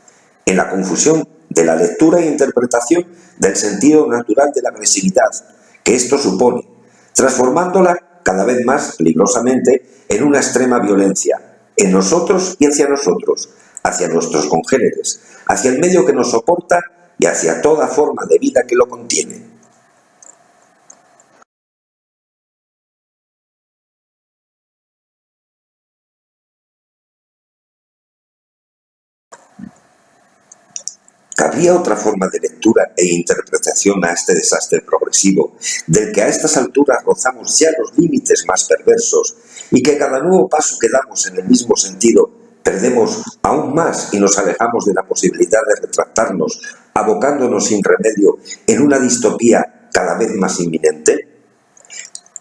en la confusión de la lectura e interpretación del sentido natural de la agresividad que esto supone, transformándola cada vez más peligrosamente en una extrema violencia, en nosotros y hacia nosotros, hacia nuestros congéneres, hacia el medio que nos soporta y hacia toda forma de vida que lo contiene. ¿Cabría otra forma de lectura e interpretación a este desastre progresivo, del que a estas alturas rozamos ya los límites más perversos y que cada nuevo paso que damos en el mismo sentido perdemos aún más y nos alejamos de la posibilidad de retractarnos, abocándonos sin remedio en una distopía cada vez más inminente?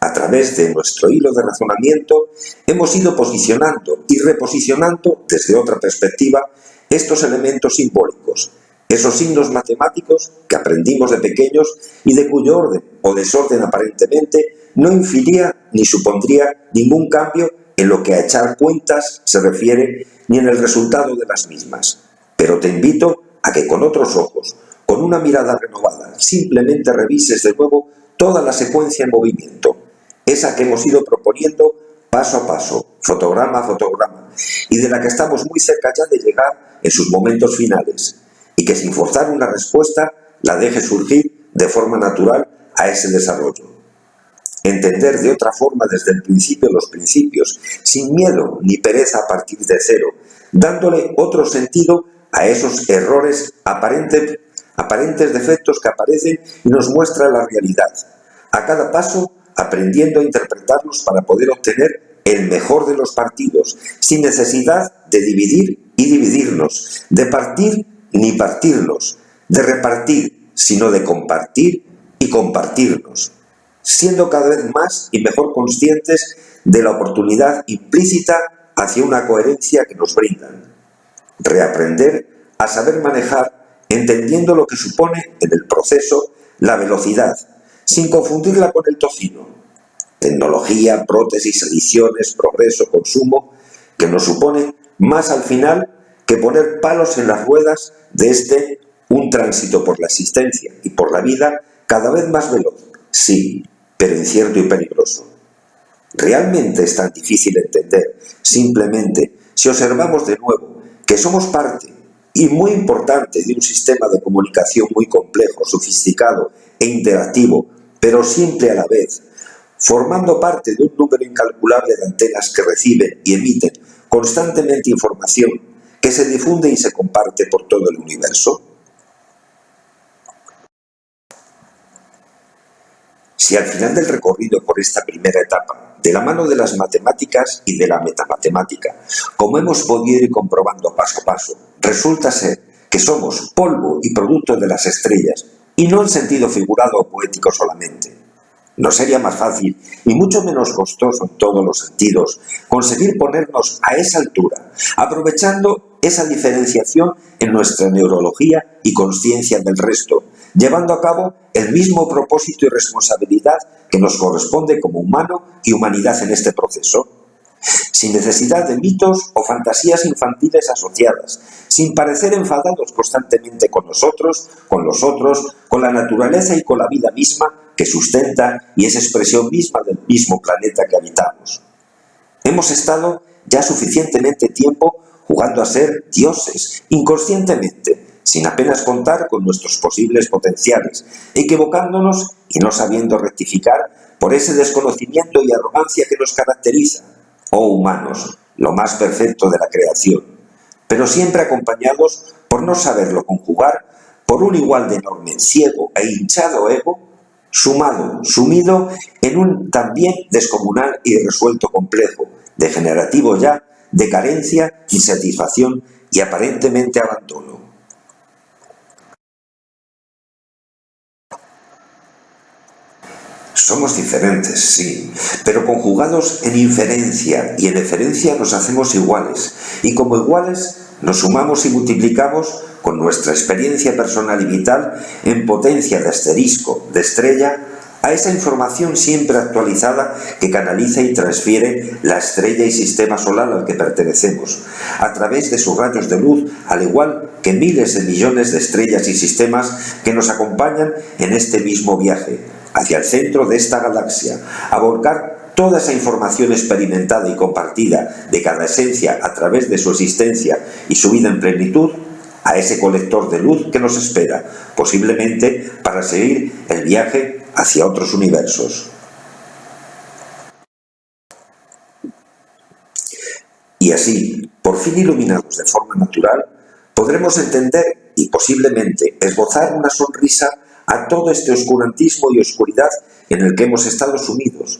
A través de nuestro hilo de razonamiento hemos ido posicionando y reposicionando desde otra perspectiva estos elementos simbólicos, esos signos matemáticos que aprendimos de pequeños y de cuyo orden o desorden aparentemente no infiría ni supondría ningún cambio en lo que a echar cuentas se refiere ni en el resultado de las mismas. Pero te invito a que con otros ojos, con una mirada renovada, simplemente revises de nuevo toda la secuencia en movimiento, esa que hemos ido proponiendo paso a paso, fotograma a fotograma, y de la que estamos muy cerca ya de llegar en sus momentos finales, y que sin forzar una respuesta la deje surgir de forma natural a ese desarrollo. Entender de otra forma desde el principio los principios, sin miedo ni pereza a partir de cero, dándole otro sentido a esos errores aparentes defectos que aparecen y nos muestra la realidad. A cada paso aprendiendo a interpretarlos para poder obtener el mejor de los partidos, sin necesidad de dividir y dividirnos, de partir ni partirnos, de repartir, sino de compartir y compartirnos, siendo cada vez más y mejor conscientes de la oportunidad implícita hacia una coherencia que nos brindan. Reaprender a saber manejar, entendiendo lo que supone en el proceso la velocidad, sin confundirla con el tocino. Tecnología, prótesis, ediciones, progreso, consumo, que nos supone más al final que poner palos en las ruedas de un tránsito por la existencia y por la vida cada vez más veloz, sí, pero incierto y peligroso. Realmente es tan difícil entender, simplemente, si observamos de nuevo que somos parte y muy importante de un sistema de comunicación muy complejo, sofisticado e interactivo, pero simple a la vez, formando parte de un número incalculable de antenas que reciben y emiten constantemente información que se difunde y se comparte por todo el universo. Si al final del recorrido por esta primera etapa, de la mano de las matemáticas y de la metamatemática, como hemos podido ir comprobando paso a paso, resulta ser que somos polvo y producto de las estrellas, y no en sentido figurado o poético solamente, ¿no sería más fácil y mucho menos costoso en todos los sentidos conseguir ponernos a esa altura, aprovechando esa diferenciación en nuestra neurología y consciencia del resto, llevando a cabo el mismo propósito y responsabilidad que nos corresponde como humano y humanidad en este proceso? Sin necesidad de mitos o fantasías infantiles asociadas, sin parecer enfadados constantemente con nosotros, con los otros, con la naturaleza y con la vida misma que sustenta y es expresión misma del mismo planeta que habitamos. Hemos estado ya suficientemente tiempo jugando a ser dioses, inconscientemente, sin apenas contar con nuestros posibles potenciales, equivocándonos y no sabiendo rectificar por ese desconocimiento y arrogancia que nos caracteriza, oh humanos, lo más perfecto de la creación, pero siempre acompañados, por no saberlo conjugar, por un igual de enorme, ciego e hinchado ego, sumido en un también descomunal y resuelto complejo, degenerativo ya, de carencia, insatisfacción y aparentemente abandono. Somos diferentes, sí, pero conjugados en inferencia y en eferencia nos hacemos iguales, y como iguales nos sumamos y multiplicamos con nuestra experiencia personal y vital en potencia de asterisco, de estrella, a esa información siempre actualizada que canaliza y transfiere la estrella y sistema solar al que pertenecemos, a través de sus rayos de luz, al igual que miles de millones de estrellas y sistemas que nos acompañan en este mismo viaje, hacia el centro de esta galaxia, a volcar toda esa información experimentada y compartida de cada esencia a través de su existencia y su vida en plenitud, a ese colector de luz que nos espera, posiblemente para seguir el viaje hacia otros universos. Y así, por fin iluminados de forma natural, podremos entender y posiblemente esbozar una sonrisa a todo este oscurantismo y oscuridad en el que hemos estado sumidos,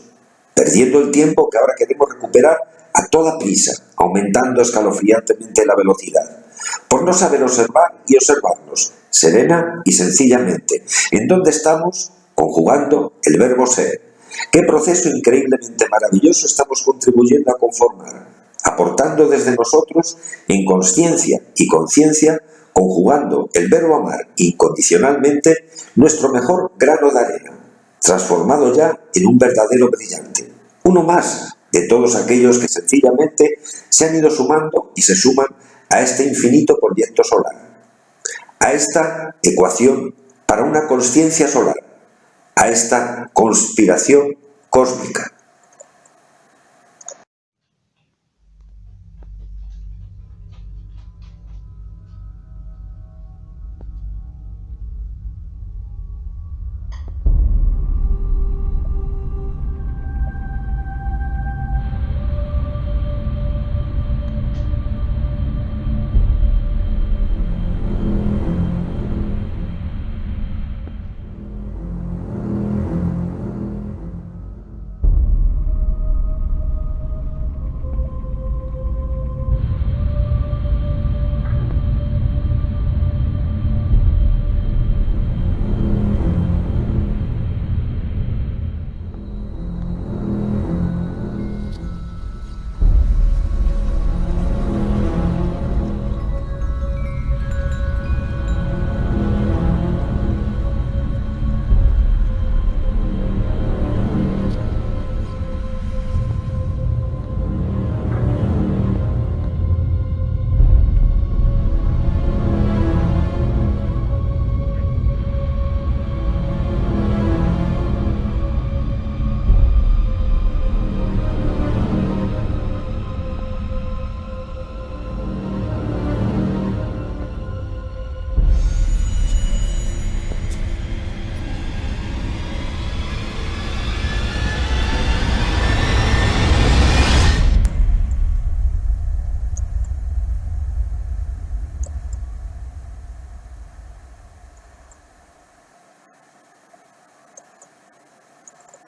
perdiendo el tiempo que ahora queremos recuperar a toda prisa, aumentando escalofriantemente la velocidad, por no saber observar y observarnos, serena y sencillamente, en dónde estamos conjugando el verbo ser. Qué proceso increíblemente maravilloso estamos contribuyendo a conformar, aportando desde nosotros en consciencia y conciencia, conjugando el verbo amar incondicionalmente nuestro mejor grano de arena, transformado ya en un verdadero brillante, uno más de todos aquellos que sencillamente se han ido sumando y se suman a este infinito proyecto solar, a esta ecuación para una consciencia solar, a esta conspiración cósmica.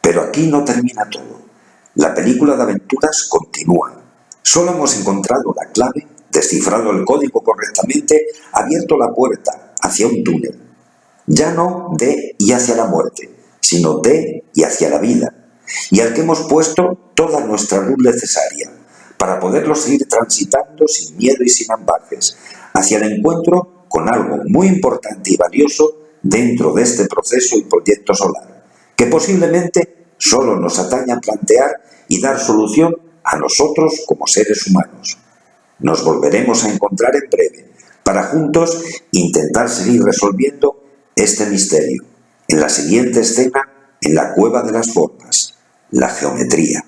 Pero aquí no termina todo. La película de aventuras continúa. Solo hemos encontrado la clave, descifrado el código correctamente, abierto la puerta hacia un túnel. Ya no de y hacia la muerte, sino de y hacia la vida, y al que hemos puesto toda nuestra luz necesaria, para poderlo seguir transitando sin miedo y sin ambajes, hacia el encuentro con algo muy importante y valioso dentro de este proceso y proyecto solar, que posiblemente solo nos atañe a plantear y dar solución a nosotros como seres humanos. Nos volveremos a encontrar en breve, para juntos intentar seguir resolviendo este misterio, en la siguiente escena, en la cueva de las formas, la geometría.